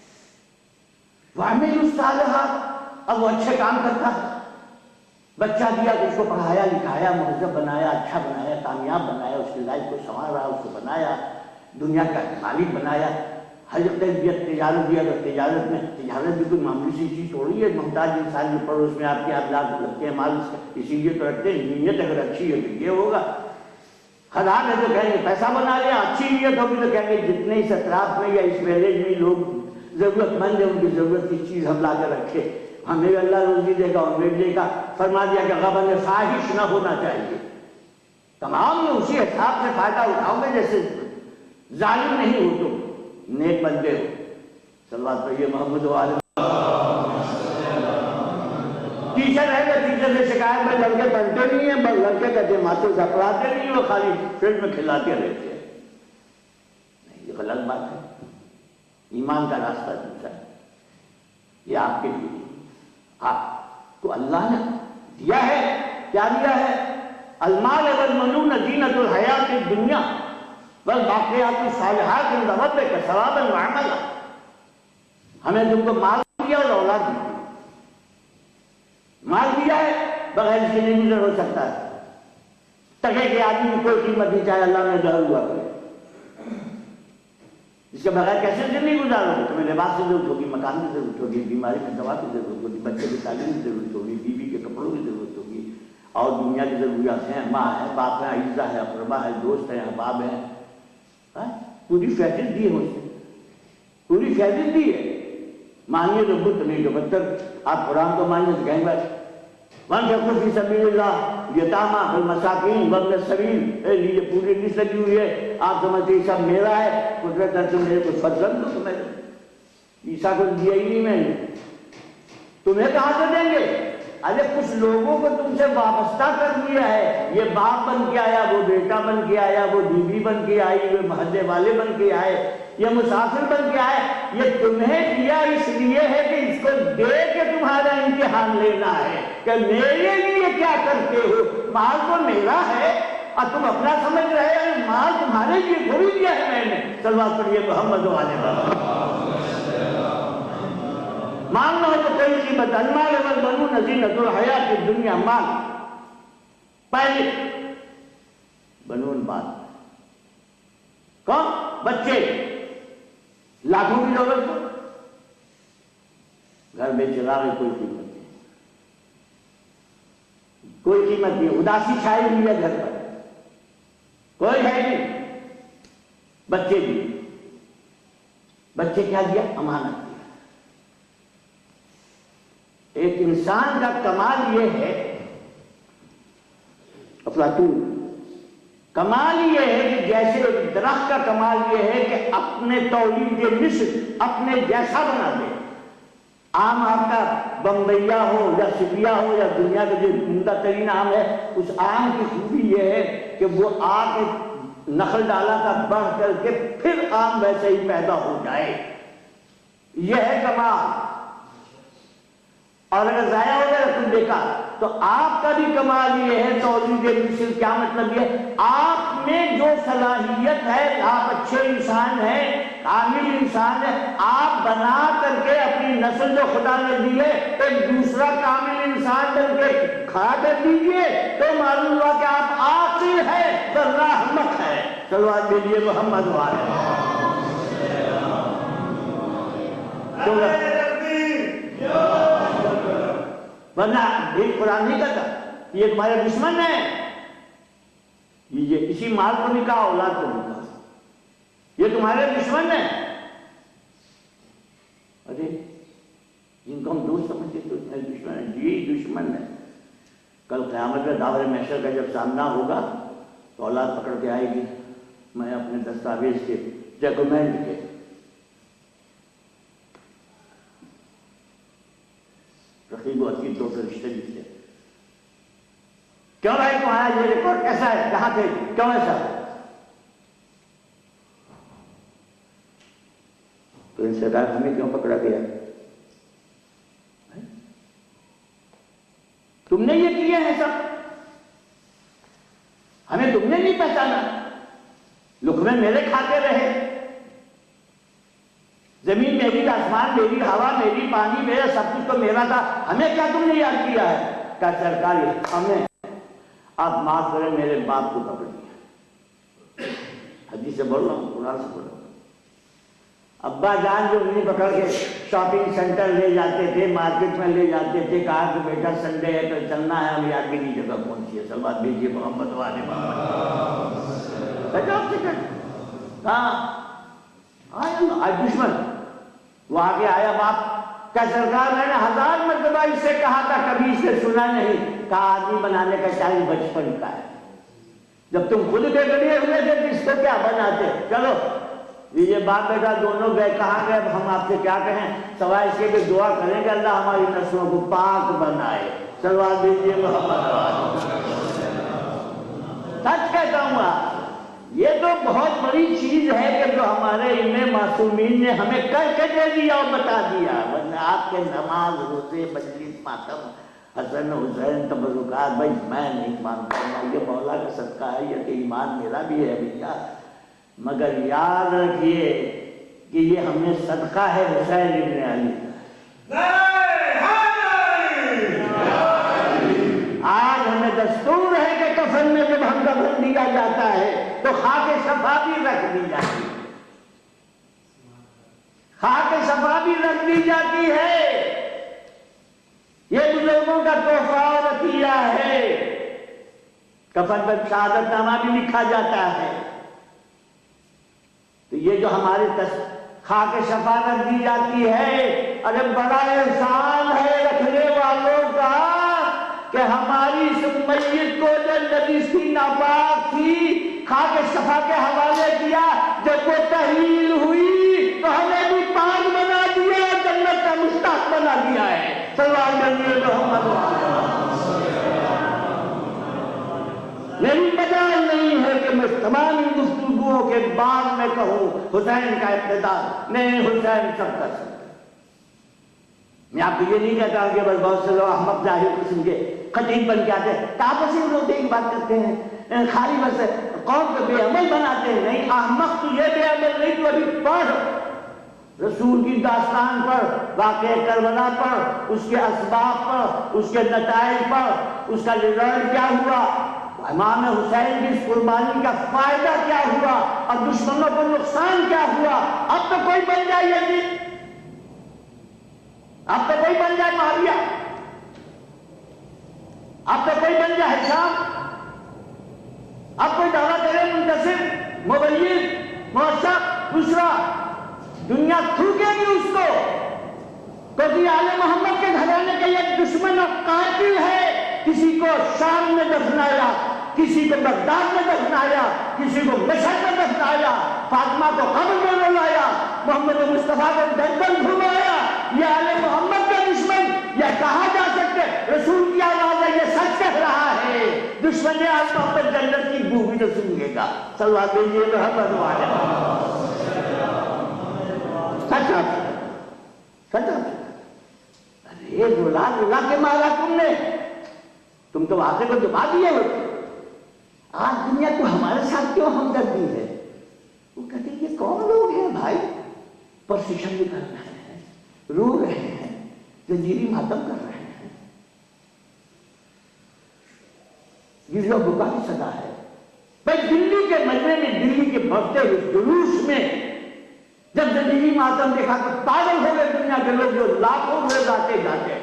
وعملوا الصالحات، اب وہ اچھے کام کرتا ہے. بچہ دیا تو اس کو پڑھایا لکھایا، مہذب بنایا، اچھا بنایا، کامیاب بنایا، اس کی لائف کو سنوارا، اس کو بنایا، دنیا کا مالک بنایا. ہر تربیت تجارت دیا تو تجارت میں، تجارت بھی کوئی معمولی سی چیز تھوڑی ہے. محتاج انسان کے پڑوس میں آپ کے اولاد لگتے ہیں مال، اسی لیے تو رکھتے ہیں. نیت اگر اچھی ہے تو یہ ہوگا. خراب ہے تو کہیں گے پیسہ بنا لیا، اچھی نیت ہوگی تو کہیں گے جتنے اس اطراف میں یا اس ویلیج میں لوگ ضرورت مند ہیں ان کی ضرورت کی چیز ہم لا کے رکھے، ہمیں اللہ روزی دے گا اور دے گا. فرما دیا کہ غبن فاحش نہ ہونا چاہیے. تمام میں اسی حساب سے فائدہ اٹھاؤ گے جیسے ظالم نہیں ہو تم، نیک بندے ہو. صلوات پڑھیے محمد والے. ٹیچر ہے کہ ٹیچر سے شکایت میں لڑکے پڑھتے نہیں ہیں، بس لڑکے کہتے ہیں ماسٹر صاحب پڑھاتے نہیں ہیں، وہ خالی فیلڈ میں کھلاتے رہتے ہیں. نہیں، یہ غلط بات ہے. ایمان کا راستہ دوسرا ہے. یہ آپ کے لیے آپ کو اللہ نے دیا ہے. کیا دیا ہے؟ المال والبنون زینۃ الحیات الدنیا والباقیات الصالحات عند ربک ثوابا وعملا. ہمیں تم کو مال دیا اور اولاد دی. مال دیا ہے، بغیر اس کے نہیں گزر ہو سکتا ہے. تکے کے آدمی کی کوئی قیمت نہیں، چاہے اللہ نے ڈر ہوا کرے. اس کے بغیر کیسے زندگی گزارو گے؟ تمہیں لباس کی ضرورت ہوگی، مکان کی ضرورت ہوگی، بیماری کی دوا کی ضرورت ہوگی، بچے کی تعلیم کی ضرورت ہوگی، بیوی کے کپڑوں کی ضرورت ہوگی، اور دنیا کی ضروریات ہیں. ماں ہے، باپ ہے، عزیزہ ہے، اقربا ہے، دوست ہے، احباب ہیں. پوری فہرست دی ہے مجھ سے، پوری فہرست دی ہے. مانیے تو بت، نہیں تو بدتر. آپ قرآن کو مانیے تو کہیں بس وانفقوا فی سبیل اللہ یتامی والمساکین وابن السبیل. یہ پوری لسٹ لگی ہوئی ہے. آپ سمجھتے ہیں سب میرا ہے، قدرت ہے تو میرے کو فضل دو. تمہیں عیسیٰ کو دیا ہی نہیں میں نے، تمہیں کہاں سے دیں گے؟ ارے کچھ لوگوں کو تم سے وابستہ کر دیا ہے. یہ باپ بن کے آیا، وہ بیٹا بن کے آیا، وہ بیوی بن کے آئی، وہ محلے والے بن کے آئے، یہ مسافر بن کے آئے. یہ تمہیں دیا اس لیے ہے کہ اس کو دے کے تمہارا امتحان لینا ہے کہ میرے لیے کیا کرتے ہو. مال تو میرا ہے اور تم اپنا سمجھ رہے ہو، مال تمہارے لیے تھوڑی دیا ہے میں نے. صلوات پڑھیے محمد والے والا. مال نہ ہو تو کوئی قیمت. المال والبنون زینۃ الحیات الدنیا. مال پہلے، بنون بعد. کون؟ بچے، لاکھوں کی دولت کو گھر میں چلا رہے، کوئی قیمت نہیں، کوئی قیمت نہیں، اداسی چھائی ہوئی ہے گھر پر، کوئی ہے نہیں۔ بچے بھی، بچے کیا دیا؟ امانت دیا۔ ایک انسان کا کمال یہ ہے، افلاطون، کمال یہ ہے کہ جیسے ایک درخت کا کمال یہ ہے کہ اپنے تولید مثل اپنے جیسا بنا دے۔ آم آپ کا بمبئیا ہو یا سپیا ہو یا دنیا کا جو عمدہ ترین آم ہے، اس آم کی خوبی یہ ہے کہ وہ آ کے نخل ڈالا تھا، بڑھ کر کے پھر آم ویسے ہی پیدا ہو جائے، یہ ہے کمال۔ اور اگر ضائع ہو جائے تو بیکار۔ تو آپ کا بھی کمال یہ ہے تولید مثل، کیا مطلب یہ؟ آپ میں جو صلاحیت ہے، آپ اچھے انسان ہیں، کامل انسان ہے، آپ بنا کر کے اپنی نسل جو خدا نے دی ہے ایک دوسرا کامل انسان بن کے کھڑا کر دیجئے، تو معلوم ہوا کہ آپ عاقل ہے، ورنہ احمق ہے۔ چلو آج بولیے محمد والے۔ ورنہ یہ قرآن نہیں کہتا یہ تمہارے دشمن ہے، یہ اسی مال کو نہیں کہا، اولاد کو نہیں کہا، یہ تمہارے دشمن ہے۔ ارے جن کو ہم دوست سمجھتے تو دشمن ہے، جی دشمن ہے۔ کل قیامت میں داور محشر کا جب سامنا ہوگا تو اولاد پکڑ کے آئے گی، میں اپنے دستاویز کے ڈاکومنٹ کے رقیب و عتید دو رشتے لکھتے، کیوں بھائی تمہارا یہ ریکارڈ کیسا ہے، کہاں تھے، کیوں ایسا؟ تو ان سے ہمیں کیوں پکڑا گیا؟ تم نے یہ کیے ہیں سب، ہمیں تم نے نہیں پہچانا، لقمے میرے کھاتے رہے، زمین میری، آسمان میری، ہوا میری، پانی میرا، سب کچھ تو میرا تھا، ہمیں کیا تم نے یاد کیا ہے؟ کیا سرکار ہمیں آپ معاف کریں میرے باپ کو پکڑ لیا، حدیث سے بول رہا ہوں، قرآن سے بول رہا ہوں۔ ابا جان جو انہیں پکڑ کے شاپنگ سینٹر لے جاتے تھے، مارکیٹ میں لے جاتے تھے، کہا کہ بیٹا سنڈے ہے تو چلنا ہے، ہم یاد بھی نہیں جگہ کون سی ہے، سلوات بھیجیے محمد والے آج دشمن وہ آگے آیا باپ کا، سرکار میں نے 1000 مرتبہ اس سے کہا تھا، کبھی اس سے سنا نہیں، کہا آدمی بنانے کا ٹائم بچپن کا ہے، جب تم خود کے گڑے ہوئے تھے تو اس کو کیا بناتے؟ چلو یہ باپ بیٹا دونوں گئے، کہاں گئے؟ اب ہم آپ سے کیا کہیں سوائے اس کے کہ دعا کریں کہ اللہ ہماری نسلوں کو پاک بنائے، سلوات بھیجیے محمد۔ سچ کہتا ہوں آپ، یہ تو بہت بڑی چیز ہے کہ جو ہمارے امام معصومین نے ہمیں کر کے دے دیا اور بتا دیا، ورنہ آپ کے نماز، روزے، مجلس، ماتم، حسن حسین، تبرکات، بھائی میں نہیں مانتا ہوں، یہ مولا کا صدقہ ہے، یہ کہ ایمان میرا بھی ہے بھیا، مگر یاد رکھیے کہ یہ ہمیں صدقہ ہے حسین ابن علی کا۔ آج ہمیں دستور ہے کہ کفن میں جب ہم کفن دیا جاتا ہے تو خاک صفا بھی رکھ دی جاتی ہے، خاک صفا بھی رکھ دی جاتی ہے، یہ بزرگوں کا تحفہ اور عطیہ ہے۔ کفن پر شہادت نامہ بھی لکھا جاتا ہے، تو یہ جو ہمارے خاک صفا رکھ دی جاتی ہے، ارے بڑا احسان ہے رکھنے والوں کا کہ ہماری اس میت کو جو نجس تھی، ناپاک تھی، خاک صفا کے حوالے کیا، جب وہ تحلیل ہوئی تو ہمیں بھی پاک بنا دیا، جنت کا مشتاق بنا دیا ہے۔ سلوات علی محمد۔ میری مجال نہیں ہے کہ میں تمام گفتگوؤں کے بعد میں کہوں حسین کا اقتدار نہیں، حسین سب کا سب۔ میں آپ کو یہ نہیں کہتا ہوں کہ بس بہت سے لوگ احمق ظاہر قسم کے خطیب بن کے آتے ہیں، آپس میں روتے کی بات کرتے ہیں، خالی بس قوم کو بے عمل بناتے ہیں۔ نہیں، احمق تو یہ بے عمل نہیں، تو ابھی پڑھ رسول کی داستان پر، واقعہ کربلا پر، اس کے اسباب پر، اس کے نتائج پر، اس کا رزلٹ کیا ہوا، امام حسین کی اس قربانی کا فائدہ کیا ہوا اور دشمنوں کو نقصان کیا ہوا؟ اب تو کوئی بن جائے یزید، اب تو کوئی بن جائے معاویہ، اب تو کوئی بن جائے ہشام، اب کوئی دعویٰ کرے منتصر، مبین، موثق، دوسرا، دنیا تھوکے گی اس کو، کیونکہ آل محمد کے گھرانے کا یہ دشمن اور قاتل ہے۔ کسی کو شام میں دفنایا، کسی کو بغداد میں دفنایا، کسی کو مشہد میں دفنایا، فاطمہ کو قبر میں رلایا، محمد مصطفیٰ کو گردن گھمایا۔ یہ آل محمد کا دشمن، یہ کہا جا سکتے رسول کی آواز ہے، یہ سچ کہہ رہا ہے، دشمن آل محمد جنت کی بو بھی تو سنگے گا۔ صلوات علیہ محمد والے سچ آپ سچ آپ ارے رلا رلا کے مارا تم نے، تم تو واقعے کو دبا دیے ہوتے۔ آج دنیا کو ہمارے ساتھ کیوں ہمدردی ہے؟ وہ کہتے ہیں یہ کون لوگ ہیں بھائی؟ پرسیشن بھی کر رہے ہیں، رو رہے ہیں، زنجیری ماتم کر رہے ہیں، یہ لوگ بکا کی صدا ہے۔ بھائی دلی کے مجمع میں، دلی کے بڑھتے ہوئے جلوس میں جب زنجیری ماتم دیکھا تو پاگل ہو گئے دنیا کے لوگ، جو لاکھوں لوگ آتے جاتے۔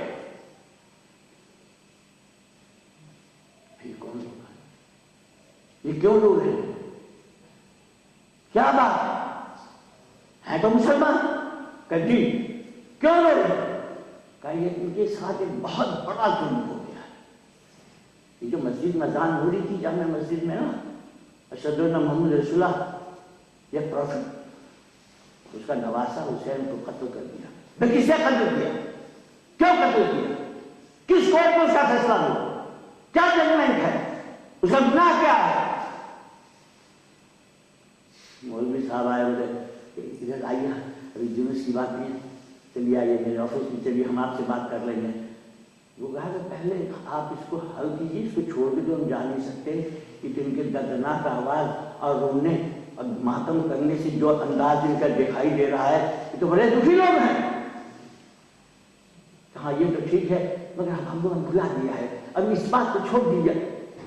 یہ کیوں رو رہے ہیں؟ کیا بات ہے؟ تو مسلمان کہ جی کیوں رو رہے ہیں؟ کہ یہ ان کے ساتھ ایک بہت بڑا ظلم ہو گیا ہے۔ یہ جو مسجد میں اذان ہو رہی تھی جامع مسجد میں نا، اشہد ان محمد رسول اللہ، یہ پروفٹ، اس کا نواسہ حسین کو قتل کر دیا۔ میں کسے قتل کیا؟ کیوں قتل کیا؟ کس کورٹ میں اس کا فیصلہ ہوا؟ کیا ججمنٹ ہے؟ اس کا گناہ کیا ہے؟ مولوی صاحب آئے بولے ادھر آئیے، ابھی جلوس کی بات نہیں ہے، چلیے آئیے میرے آفس میں، چلیے ہم آپ سے بات کر لیں گے۔ وہ کہا کہ پہلے آپ اس کو حل کیجیے، اس کو چھوڑ کے تو ہم جا نہیں سکتے، کہ ان کے دردناک آواز اور رونے اور ماتم کرنے سے جو انداز ان کا دکھائی دے رہا ہے، یہ تو بڑے دکھی لوگ ہیں۔ ہاں یہ تو ٹھیک ہے، مگر ہم کو بھلا دیا ہے، اب اس بات کو چھوڑ دیجیے۔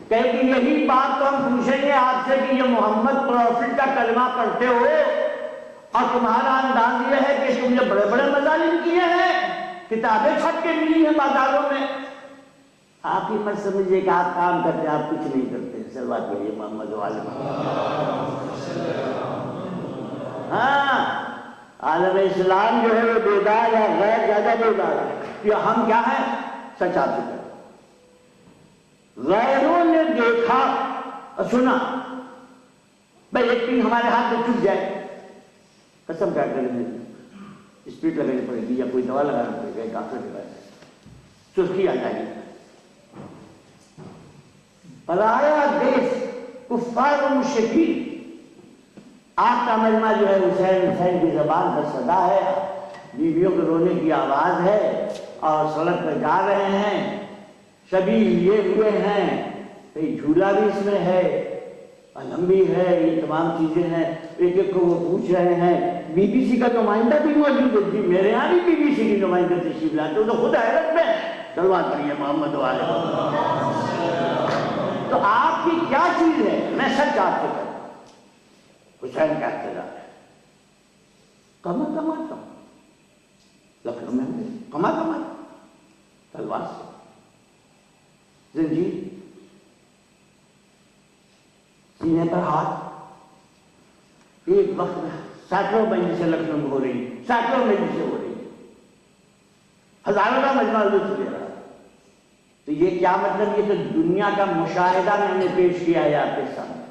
کہ یہی بات تو ہم پوچھیں گے آپ سے کہ یہ محمد پروفٹ کا کلمہ پڑھتے ہو اور تمہارا انداز یہ ہے کہ تم نے بڑے بڑے مظالم کیے ہیں، کتابیں چھپ کے ملی ہیں بازاروں میں، آپ ہی مت سمجھیے کہ آپ کام کرتے، آپ کچھ نہیں کرتے۔ صلوات پڑھیے محمد والے ہاں، عالم اسلام جو ہے وہ بیدار ہے، غیر زیادہ بیدار ہے۔ یہ ہم کیا ہیں؟ سچ آپ سے کریں۔ غیروں نے دیکھا اور سنا، بھائی ایک دن ہمارے ہاتھ میں چھپ جائے، قسم کیا کریں، اسپیڈ لگانی پڑے گی یا کوئی دوا لگانا پڑے گا، ڈاکٹر کے پاس سرخی آ جائے گی۔ پرایا دیش، کفار و مشرکین، آپ کا مجمع جو ہے حسین حسین کی زبان پر صدا ہے، بیویوں کے رونے کی آواز ہے، اور سڑک پہ جا رہے ہیں، شبیہ لیے ہوئے ہیں، کئی جھولا بھی اس میں ہے، علم بھی ہے، یہ تمام چیزیں ہیں۔ ایک ایک کو وہ پوچھ رہے ہیں، بی بی سی کا نمائندہ بھی موجود ہے، جی میرے یہاں بھی بی بی سی کی نمائندہ تشریف لاتے ہو، تو خود حیرت میں۔ صلوات پڑھیے محمد والے۔ تو آپ کی کیا چیز ہے؟ میں سچ آپ سے کہتا ہوں، حسین کا اقتدار ہے، کما لکھنؤ میں کما تلوار سے، زنجیر، سینے پر ہاتھ، ایک وقت میں سینکڑوں مجلسیں لکھنؤ میں ہو رہی، سینکڑوں مجلسیں ہو رہی، ہزاروں کا مجمع لطف لے رہا۔ تو یہ کیا مطلب؟ یہ تو دنیا کا مشاہدہ میں نے پیش کیا ہے آپ کے سامنے،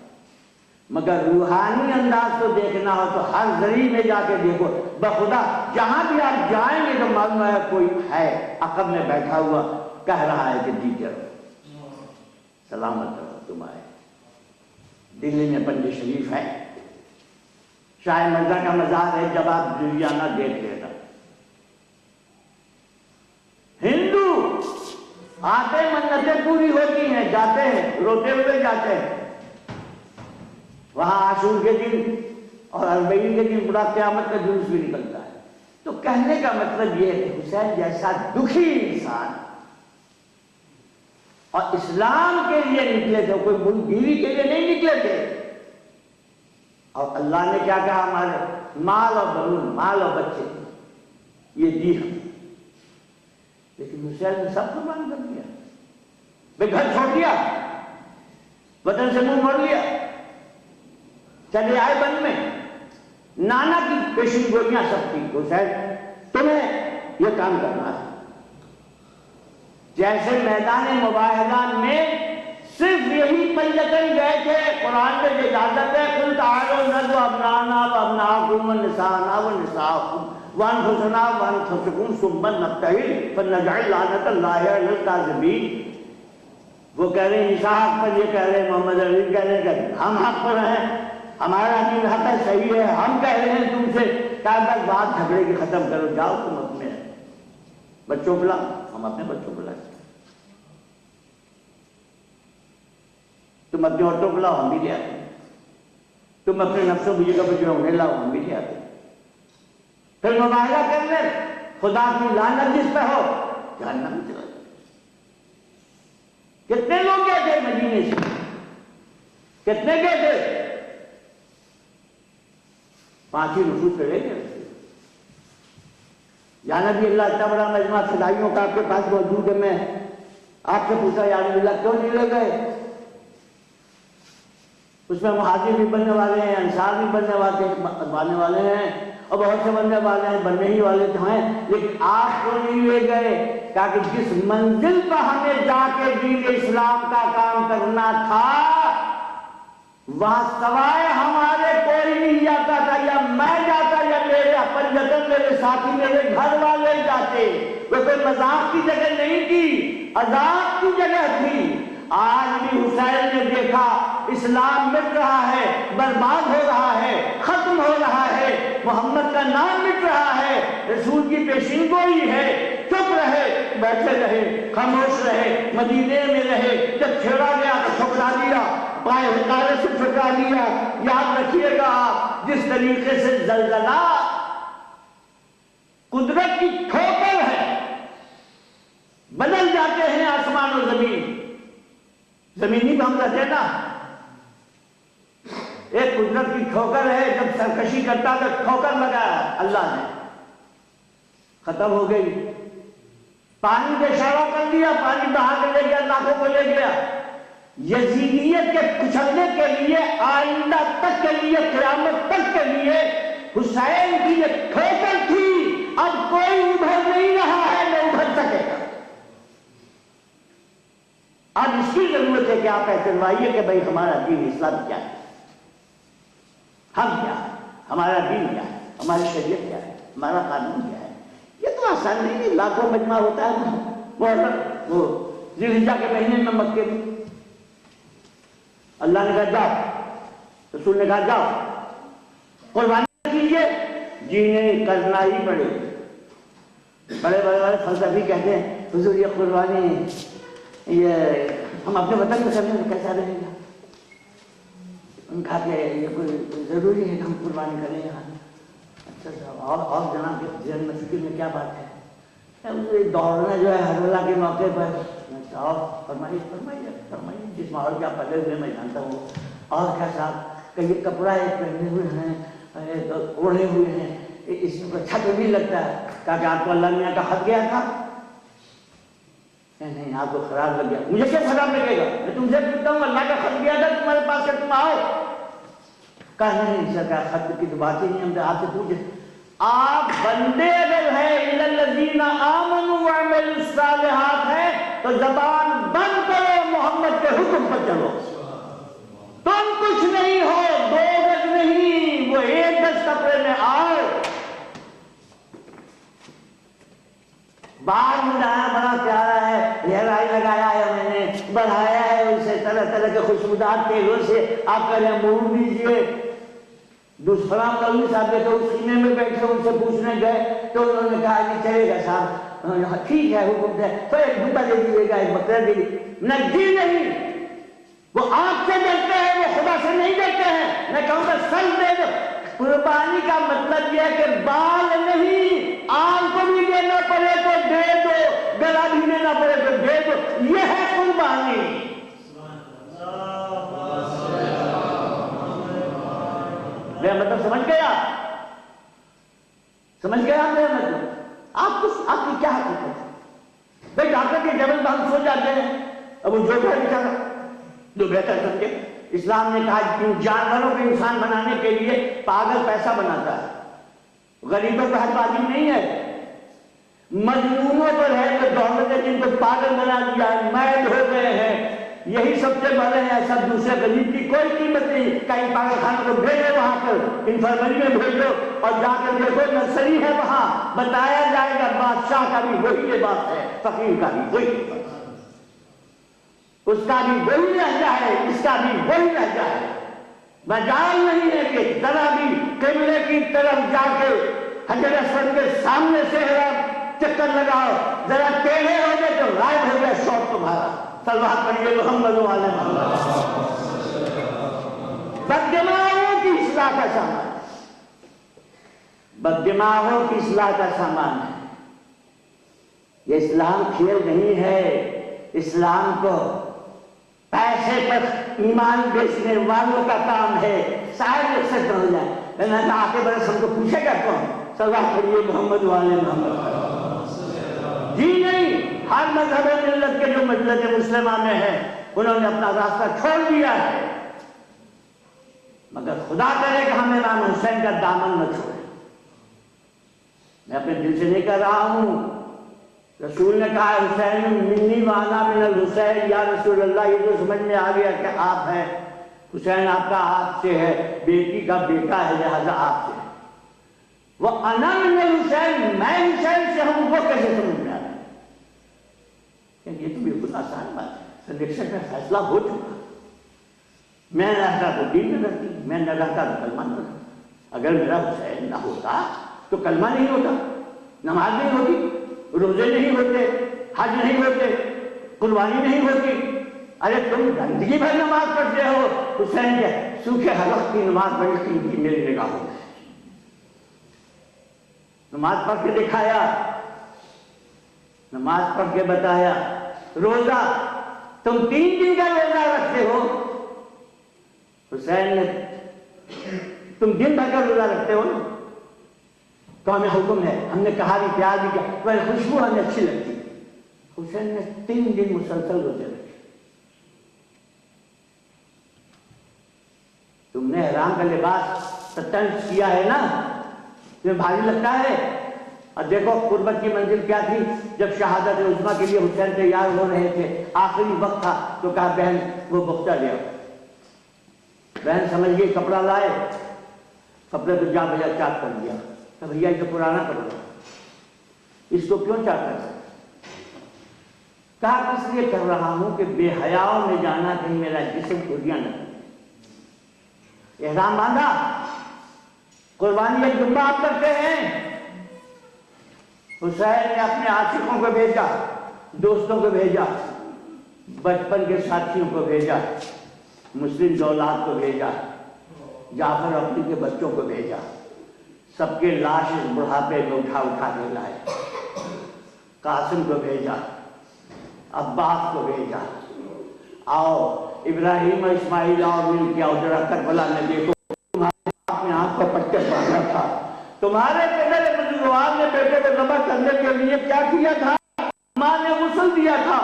مگر روحانی انداز کو دیکھنا ہو تو ہر ذریعے میں جا کے دیکھو، بخدا جہاں بھی آپ جائیں گے تو معلوم ہے کوئی ہے عقب میں بیٹھا ہوا، کہہ رہا ہے کہ جیتے رہو، سلامت رہو، تم آئے۔ دلی میں پنج شریف ہے، شاہ مرزا کا مزار ہے، جب آپ جلیانہ دیکھ لینا۔ ہندو آتے منتیں پوری ہوتی ہیں، جاتے ہیں، روتے ہوئے جاتے ہیں وہاں، عاشور کے دن اور اربعین کے دن بڑا قیامت کا جلوس بھی نکلتا ہے۔ تو کہنے کا مطلب یہ ہے کہ حسین جیسا دکھی انسان اور اسلام کے لیے نکلے تھے، کوئی ملک گیری کے لیے نہیں نکلے تھے۔ اور اللہ نے کیا کہا؟ ہمارے مال اور بنون، مال اور بچے یہ دی ہم، لیکن حسین نے سب قربان کر دیا، بے گھر چھوڑ دیا، وطن سے منہ موڑ لیا، چلے آئے بن میں، نانا کی پیشن گوئیاں سب کی، حسین تمہیں یہ کام کرنا ہے۔ جیسے میدان مباہلہ میں صرف یہی پنجتن گئے تھے، قرآن میں جو اجازت ہے قل تعالوا ندعو ابناءنا وابناءکم ونساءنا ونساءکم وانفسنا وانفسکم ثم نبتہل فنجعل لعنت اللہ علی الکاذبین۔ وہ کہہ رہے ہیں عیسیٰ حق پر، یہ کہہ رہے ہیں محمد علی کہہ رہے ہیں کہ ہم حق پر ہیں، ہمارا دین حق ہے، صحیح ہے، ہم کہہ رہے ہیں تم سے کہ بس بات جھگڑے کی ختم کرو، جاؤ تم اپنے بچوں کو لاؤ، ہم اپنے بچوں کو لائیں، تم اپنی عورتوں کو لاؤ، ہم بھی لے آتے ہیں، تم اپنے نفسوں کی جگہ پر جو انہیں لاؤ، ہم بھی لے آتے ہیں، پھر مباہلہ کر لیں، خدا کی لعنت جس پہ ہو، جہنم میں چلا جائے۔ کتنے لوگ گئے تھے مدینے سے؟ کتنے گئے تھے؟ 5 ہی نفوس پہ گئے تھے۔ یا نبی اللہ، اتنا بڑا مجمع فدائیوں کا آپ کے پاس موجود ہے، میں آپ سے پوچھا یا نبی اللہ کیوں نہیں لے گئے؟ اس میں مہاجر بھی بننے والے ہیں، انصار بھی بننے والے ہیں، اور بہت سے بننے والے ہیں، بننے ہی والے تو ہیں، لیکن آپ کو نہیں لے گئے، تاکہ جس منزل پر ہمیں جا کے دین اسلام کا کام کرنا تھا وہاں سوائے ہمارے کوئی نہیں جاتا تھا، یا میں جاتا یا میرے پنجتن، میرے ساتھی، میرے گھر والے جاتے۔ وہ کوئی مذاق کی جگہ نہیں تھی، عذاب کی جگہ تھی۔ آج بھی حسین نے دیکھا اسلام مٹ رہا ہے، برباد ہو رہا ہے، ختم ہو رہا ہے، محمد کا نام مٹ رہا ہے، رسول کی پیشین گوئی ہے، چپ رہے، بیٹھے رہے، خاموش رہے، مدینے میں رہے، جب چھیڑا گیا تو ٹھکرا دیا، پائے ہتارے سے ٹھکرا دیا۔ یاد رکھیے گا آپ، جس طریقے سے زلزلہ قدرت کی ٹھوکر ہے، بدل جاتے ہیں آسمان و زمین، زمینی پہ ہم رہتے ہیں نا، ایک قدرت کی ٹھوکر ہے، جب سرکشی کرتا تو ٹھوکر لگایا اللہ نے، ختم ہو گئی۔ پانی پہ اشارہ کر دیا، پانی بہا کے لے گیا، لاکھوں کو لے گیا۔ یزیدیت کے کچلنے کے لیے، آئندہ تک کے لیے، قیامت تک کے لیے حسین کی یہ ٹھوکر تھی، اب کوئی ابھر نہیں رہا ہے، نہ ابھر سکے گا۔ اب اس کی ضرورت ہے کہ آپ اعتراض کہ بھائی ہمارا دین اسلام کیا ہے، ہم کیا ہے، ہمارا دین کیا ہے، ہماری شریعت کیا ہے، ہمارا قانون کیا ہے۔ یہ تو آسان نہیں ہے، لاکھوں مجمع ہوتا ہے وہ ذی الحجہ کے مہینے میں مکے میں، اللہ نے کہا جاؤ، رسول نے کہا جاؤ قربانی کیجیے، جی نہیں کرنا ہی پڑے۔ بڑے بڑے فلسفی کہتے ہیں حضور یہ قربانی، یہ ہم اپنے وطن میں کرنے میں کیسا رہے گا؟ ان کہا کہ یہ کوئی ضروری ہے کہ ہم قربانی کریں یہاں؟ اچھا صاحب، اور جناب کے ذہن میں فکر میں کیا بات ہے؟ دوڑنا جو ہے ہر اللہ کے موقع پر، فرمائیے فرمائیے فرمائیے، جس ماحول کے آپ پہلے ہوئے میں جانتا ہوں، اور کیا صاحب کہ یہ کپڑا ایک پہنے ہوئے ہیں، اوڑھے ہوئے ہیں، اس میں اچھا تو نہیں لگتا ہے، کہا کہ آپ کو اللہ میاں کا خط گیا تھا؟ نہیں، آپ کو خراب لگ گیا۔ مجھے کیا خراب لگے گا؟ میں تم سے پوچھتا ہوں، اللہ کا خط گیا تھا تمہارے پاس کہ تم آؤ؟ کہا نہیں سر، خط کی تو بات ہی نہیں، ہم تو آپ سے پوچھے۔ آپ بندے اگر ہیں اِلَّا الَّذِينَ آمَنُوا وَعَمِلُوا الصَّالِحَاتِ ہیں تو زبان بند کرو، محمد کے حکم پر چلو۔ تم کچھ نہیں ہو، 2 گز نہیں، وہ 1 گز کپڑے میں آؤ۔ باہر مجھایا بڑا پیارا ہے، گہرائی لگایا ہے، میں نے بڑھایا ہے اسے طرح طرح کے خوشبودار تیلوں سے، آپ کہہ رہے ہیں موڑ دیجیے۔ دوسرا مولوی صاحب کے تو اس خیمے میں بیٹھے ان سے پوچھنے گئے تو انہوں نے کہا کہ چلے گا صاحب، ٹھیک ہے حکم ہے، تو ایک بوٹا دے دیجیے گا، ایک بکرا دے دیجیے۔ نجی نہیں، وہ آپ سے ڈرتے ہیں، وہ خدا سے نہیں ڈرتے ہیں۔ میں کہوں گا سر دے دو۔ قربانی کا مطلب یہ ہے کہ بال نہیں، آل کو بھی دینا پڑے تو دے دو، گلا بھی لینا پڑے تو دے دو، یہ ہے قربانی۔ میرا مطلب سمجھ گیا؟ سمجھ گیا میرا مطلب؟ آپ کی کیا حقیقت ہے؟ بھائی ڈاکٹر کے ٹیبل پہ ہم سو جاتے ہیں، اب وہ جو ہے بیچارہ جو بہتر سمجھے۔ اسلام نے کہا کہ جانوروں کو انسان بنانے کے لیے پاگل پیسہ بناتا ہے، غریبوں پر حق واجب نہیں ہے، مجنونوں پر ہے کہ دولت نے جن کو پاگل بنا دیا ہے، میل ہو گئے ہیں، یہی سب سے بڑے ہیں، سب دوسرے غریب کی کوئی قیمت نہیں۔ کہیں پاگل خانے کو بھیجو، وہاں پر انفرمری میں بھیجو اور جا کر دیکھو نرسری ہے، وہاں بتایا جائے گا بادشاہ کا بھی وہی لباس ہے، فقیر کا بھی وہی لباس، اس کا بھی وہی لہجہ ہے، اس کا بھی وہی لہجہ ہے۔ مجال نہیں ہے کہ ذرا بھی قبلے کی طرف جا کے حجر اسود کے سامنے سے چکر لگاؤ، ذرا ٹیڑھے ہو گئے تو غائب ہو گیا شوق تمہارا۔ صلوات پڑھیے محمد والے محمد۔ بددماغوں کی اصلاح کا سامان، بددماغوں کی اصلاح کا سامان ہے یہ۔ اسلام کھیل نہیں ہے، اسلام کو پیسے پر ایمان بیچنے والوں کا کام ہے۔ شاید ایک سے ہو جائے میں نے کہا آگے برس ہم کو پوچھے گا کون؟ صلوات پڑھیے محمد والے محمد۔ جی نہیں، ہر مذہب ملت کے جو ملت مسلمہ میں ہیں انہوں نے اپنا راستہ چھوڑ دیا ہے، مگر خدا کرے کہ ہم امام حسین کا دامن نہ چھوڑیں۔ میں اپنے دل سے نہیں کہہ رہا ہوں، رسول نے کہا حسین منی وانا من الحسین، یا رسول اللہ یہ تو سمجھ میں آ گیا کہ آپ ہیں، حسین آپ کا آپ سے ہے، بیٹی کا بیٹا ہے، لہذا آپ سے ہے۔ وہ انا من الحسین، میں حسین سے ہوں، وہ کیسے سمجھ میں آ رہا ہے؟ یہ تو بالکل آسان بات ہے، سلیکشن کا فیصلہ ہو چکا۔ میں نہ رہتا تو دین نہ رہتی، میں نہ رہتا تو کلمہ نہ رہتا۔ اگر میرا حسین نہ ہوتا تو کلمہ نہیں ہوتا، نماز نہیں ہوتی، روزے نہیں ہوتے، حج نہیں ہوتے، قربانی نہیں ہوتی۔ ارے تم زندگی بھر نماز پڑھتے ہو، حسین کے سوکھے حلق کی نماز بڑی قیمتی میری نگاہوں میں۔ نماز پڑھ کے دکھایا، نماز پڑھ کے بتایا۔ روزہ تم 3 دن کا روزہ رکھتے ہو، حسین نے تم دن بھر کا روزہ رکھتے ہو نا، تو ہمیں حکم ہے، ہم نے کہا بھی پیار بھی کیا، وہ خوشبو ہمیں اچھی لگتی۔ حسین نے 3 دن مسلسل روزے رکھے۔ تم نے احرام کا لباس تن کیا ہے نا، تمہیں بھاری لگتا ہے۔ اور دیکھو قربت کی منزل کیا تھی، جب شہادت عظمیٰ کے لیے حسین تیار ہو رہے تھے، آخری وقت تھا، تو کہا بہن وہ بختہ لے آؤ۔ بہن سمجھ گئی کپڑا لائے، کپڑے تو جا بجا چاک کر دیا، تو بھیا یہ تو پرانا کپڑا، اس کو کیوں چاک کر سکتے؟ کہا اس لیے کر رہا ہوں کہ بے حیاؤں میں جانا کہیں میرا جسم گھڑیاں نہ کرے۔ احرام باندھا، قربانی ایک جمعہ آپ کرتے ہیں۔ حسین نے اپنے عاشقوں کو بھیجا، دوستوں کو بھیجا، بچپن کے ساتھیوں کو بھیجا، مسلم دولات کو بھیجا، جعفر اپنی کے بچوں کو بھیجا، سب کے لاش بڑھاپے میں اٹھا کے لائے۔ قاسم کو بھیجا، عباس کو بھیجا، آؤ ابراہیم اور اسماعیل آؤ مل کے آؤ ذرا کربلا میں دیکھو، تمہارے باپ نے آنکھ کو پٹے باندھا تھا، تمہارے پہلے بزرگوار نے بیٹے کو ذبح کرنے کے لیے کیا کیا تھا؟ ماں نے غسل دیا تھا،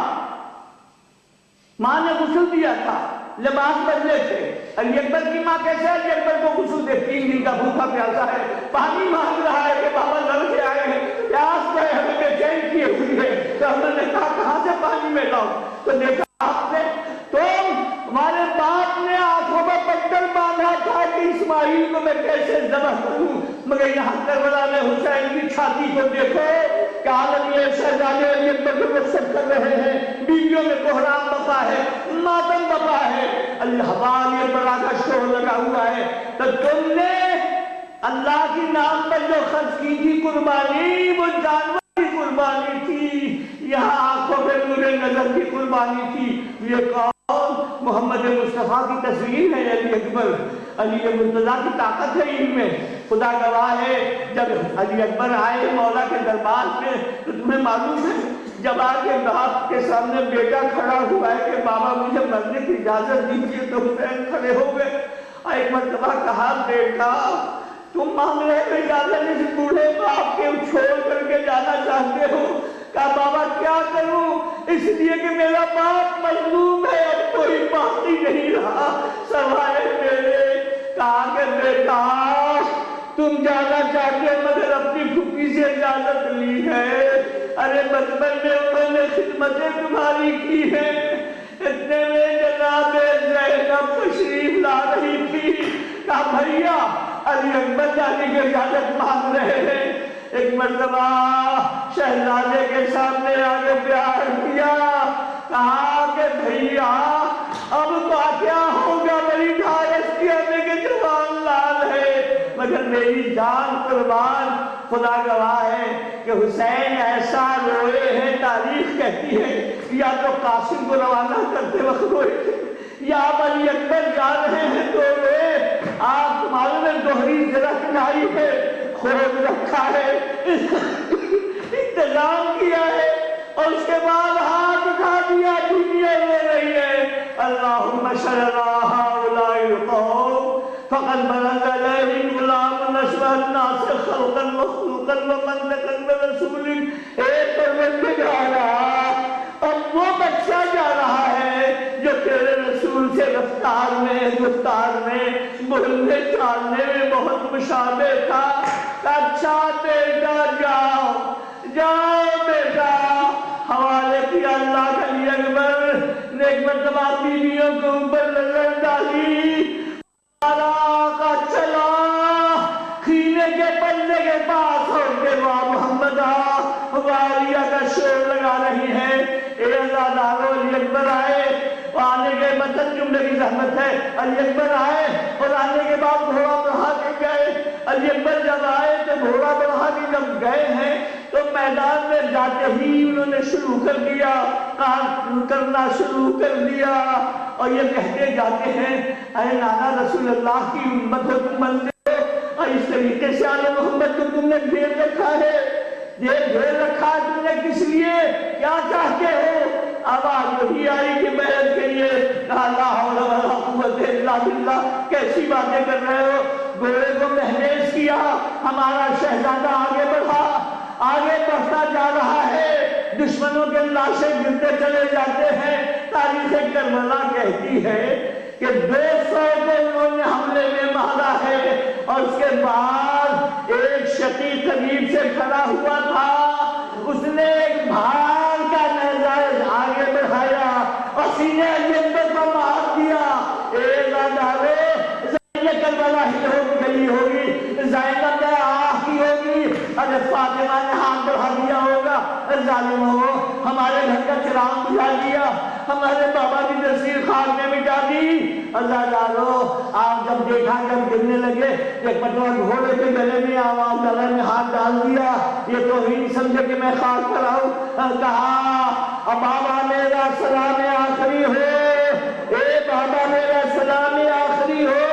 ماں نے غسل دیا تھا، لباس بدلے تھے۔ علی اکبر کی ماں کیسے علی اکبر کو غسل دے؟ 3 دن کا بھوکا پیاسا ہے، پانی مانگ رہا ہے کہ بابا لڑ کے آئے ہیں، پیاس پہ ہمیں بے چین کیے ہوئی ہے، تو ہم نے کہا کہاں سے پانی میں لاؤ؟ تو دیکھا آپ نے، تمہارے باپ نے آنکھوں پر پتھر باندھا تھا کہ اسماعیل کو میں کیسے ذبح کروں، مگر یہاں کربلا میں حسین کی چھاتی کو دیکھو کہ عالم یہ شہزادے علی اکبر کو رخصت کر رہے ہیں، بیویوں میں کوہرام بپا ہے، ماتم بپا ہے، اللہ علی بڑا کا شور لگا ہوا ہے۔ تو تم نے اللہ کی نام پر جو خرچ کی تھی قربانی، وہ جانور کی قربانی تھی، یہاں آنکھوں پہ نور نظر کی قربانی تھی۔ یہ کون؟ محمد مصطفیٰ کی تصویر ہے علی اکبر، علی مرتضیٰ کی طاقت ہے ان میں۔ خدا گواہ ہے جب علی اکبر آئے مولا کے دربار میں تو تمہیں معلوم ہے جب آگے باپ کے سامنے بیٹا کھڑا ہوا ہے کہ بابا مجھے مرنے کی اجازت دیجیے، تو حسین کھڑے ہو گئے۔ ایک مرتبہ کہا بیٹا تم معاملے میں اجازت اس بوڑھے باپ کے چھوڑ کر کے جانا چاہتے ہو؟ کہا بابا کیا کروں، اس لیے کہ میرا باپ مظلوم ہے، اب کوئی باقی نہیں رہا سوائے میرے۔ کہا کہ بیٹا تم جانا چاہتے ہو مگر اپنی پھوپھی سے اجازت لی ہے، ارے بچپن میں انہوں نے خدمتیں تمہاری کی ہیں۔ اتنے میں جناب زینب تشریف لا رہی تھی، کہا بھیا علی اکبر جانے کی اجازت مانگ رہے ہیں۔ ایک مرتبہ شہزادے کے سامنے آگے پیار کیا، کہا کہ بھیا اب کیا ہوگا، بڑی دھارس کیا کہ جوان لال ہے، مگر میری جان قربان، خدا گواہ ہے کہ حسین ایسا روئے ہیں، تاریخ کہتی ہے یا تو قاسم کو روانہ کرتے وقت روئے یا علی اکبر جا رہے ہیں تو روئے۔ آپ تمہارے میں دوہری زرہ کنائی ہے، خوب رکھا ہے، انتظام کیا ہے، اور اس کے بعد ہاتھ اٹھا دیا، دنیا رو رہی ہے۔ اللہم صلی اللہ علیہ القوم فقد بلغ علیہم غلام نشوہ الناس خلقا وخلقا ومنطقا برسولک۔ اے پروردگارا اب وہ بچہ جا رہا ہے جو تیرے رسول سے رفتار میں گفتار میں بولنے چالنے میں بہت مشابہ تھا۔ اچھا بیٹا جاؤ جاؤ بیٹا، حوالے کیا اللہ کا علی اکبر نے ایک مرتبہ بیویوں کے اوپر نظر ڈالی، کا چلا خیمے کے پلے کے پاس ہو کے وہاں محمد واریہ کا شور لگا رہی ہے۔ اے اللہ دارو علی اکبر آئے، آنے کے مطلب جملے کی زحمت ہے، علی اکبر آئے اور آنے کے بعد گھوڑا بڑھا کے گئے۔ علی اکبر جب آئے تو گھوڑا بڑھا کے جب گئے ہیں تو میدان میں جاتے ہی انہوں نے شروع کر دیا، کرنا شروع کر دیا، اور یہ کہتے جاتے ہیں اے نانا رسول اللہ کی امت ہو تم بنتے ہو، اور اس طریقے سے آل محمد کو تم نے گھیر رکھا ہے، یہ گھیر رکھا ہے تم نے کس لیے، کیا چاہتے ہو؟ آواز وہی آئی کہ بیعت کے لیے، کہا لا حول ولا قوت الا باللہ، کیسی باتیں کر رہے ہو؟ گھوڑے کو مہمیز کیا، ہمارا شہزادہ آگے بڑھا، آگے بڑھتا جا رہا ہے، دشمنوں کے لاشیں گرتے چلے جاتے ہیں۔ تاریخ کربلا کہتی ہے کہ 200 کو انہوں نے حملے میں مارا ہے، اور اس کے بعد ایک شقی قریب سے کھڑا ہوا تھا، اس نے ایک بھال کا نیزہ آگے بڑھایا اور سینے علی اکبر کو مار دیا۔ اے لادارے زینب کربلا ہی گلی ہوگی، زینب نے آہ کی ہوگی، ارے فاطمہ نے ہاتھ بڑھا دیا ہوگا، ظالم ہو ہمارے گھر کا چراغ بجھا دیا، ہمارے بابا کی تصویر خاک میں مٹا دی۔ اللہ جانو آپ جب دیکھا جب گرنے لگے ایک مرتبہ گھوڑے کے گلے میں آواز گلے میں ہاتھ ڈال دیا، یہ توہین سمجھے کہ میں خاک پر آؤں، کہا بابا میرا سلام آخری ہو، اے بابا میرا سلام آخری ہو،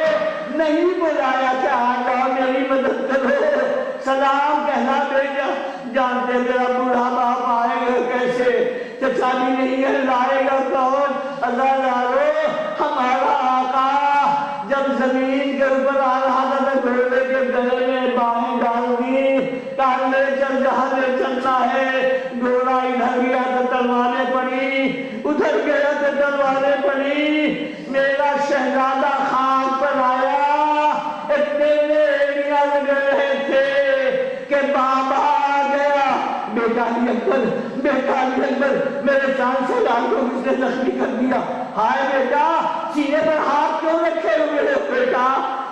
نہیں بلایا کہ آجا میری مدد کرو، سلام کہنا بھیجا، جانتے میرا بوڑھا باپ آئے گا کیسے، چچا بھی نہیں ہے لائے گا کون؟ اللہ لارو ہمارا آقا جب زمین کے اوپر آ رہا تھا تو گھوڑے کے گلے میں باہیں ڈال دی، کہا لے چل جہاں لے چلنا ہے۔ گھوڑا ادھر گیا تو تلواریں پڑی، ادھر گیا تو تلواریں پڑی، میرا شہزادہ خاک پر آیا، اتنے میں ایڑیاں لگ رہے تھے کہ بابا آ گیا۔ بیٹا علی اکبر، بیٹا علی اکبر، میرے جان سے لال کو اس نے زخمی کر دیا۔ ہائے بیٹا سینے پر ہاتھ کیوں رکھے ہوئے ہو؟ بیٹا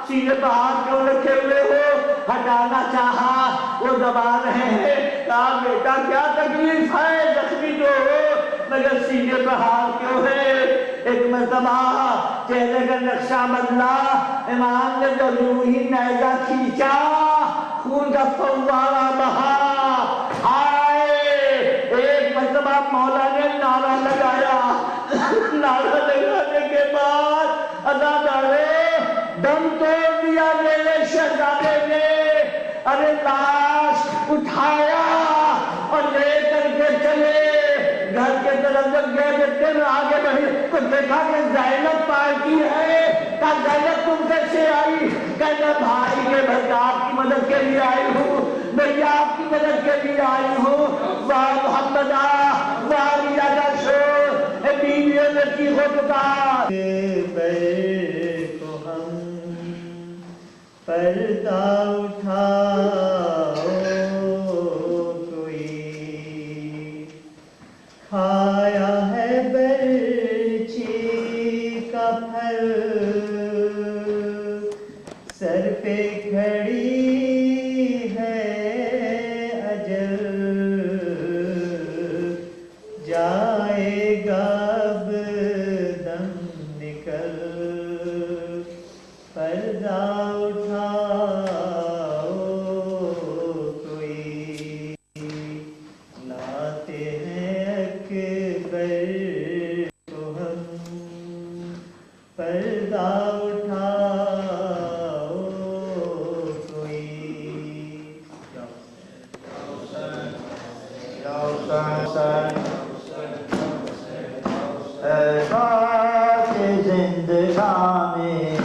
سینے پر ہاتھ کیوں رکھے ہوئے ہو؟ ہٹانا چاہا وہ دبا رہے ہیں، کہا بیٹا کیا تکلیف ہے، زخمی تو ہو مگر سینے پر ہاتھ کیوں ہے؟ ایک مرتبہ چہرے کا نقشہ بدلا، امام نے جو یوں ہی نیزہ کھینچا، خون کا فوارہ بہا، ایک مرتبہ مولا نے نعرہ لگایا، نعرہ لگانے کے بعد ادا دارے دم توڑ دیا میرے شہزادے نے، ارے لاش اٹھایا اور لے کر کے چلے طرف جب گئے دیکھتے میں آگے بڑھی تو دیکھا کہ زینب پار کی ہے. کہا زینب تم کیسے آئی؟ کہتا بھائی کے بھائی آپ کی مدد کے لیے آئی ہوں, میں آپ کی مدد کے لیے آئی ہوں. واہ محمد واہ میاں کا شور بیویوں نے کی ہو پکار. کو ہم پردہ اٹھاؤ کوئی کھایا ہے برچی کا پھل سر پہ کھڑی ہے اجل جائے گا اب دم نکل پردہ اٹھاؤ کوئی لاتے ہیں اکبر کو ہم پردہ اٹھاؤ کوئی. ایسا کہ زندگانی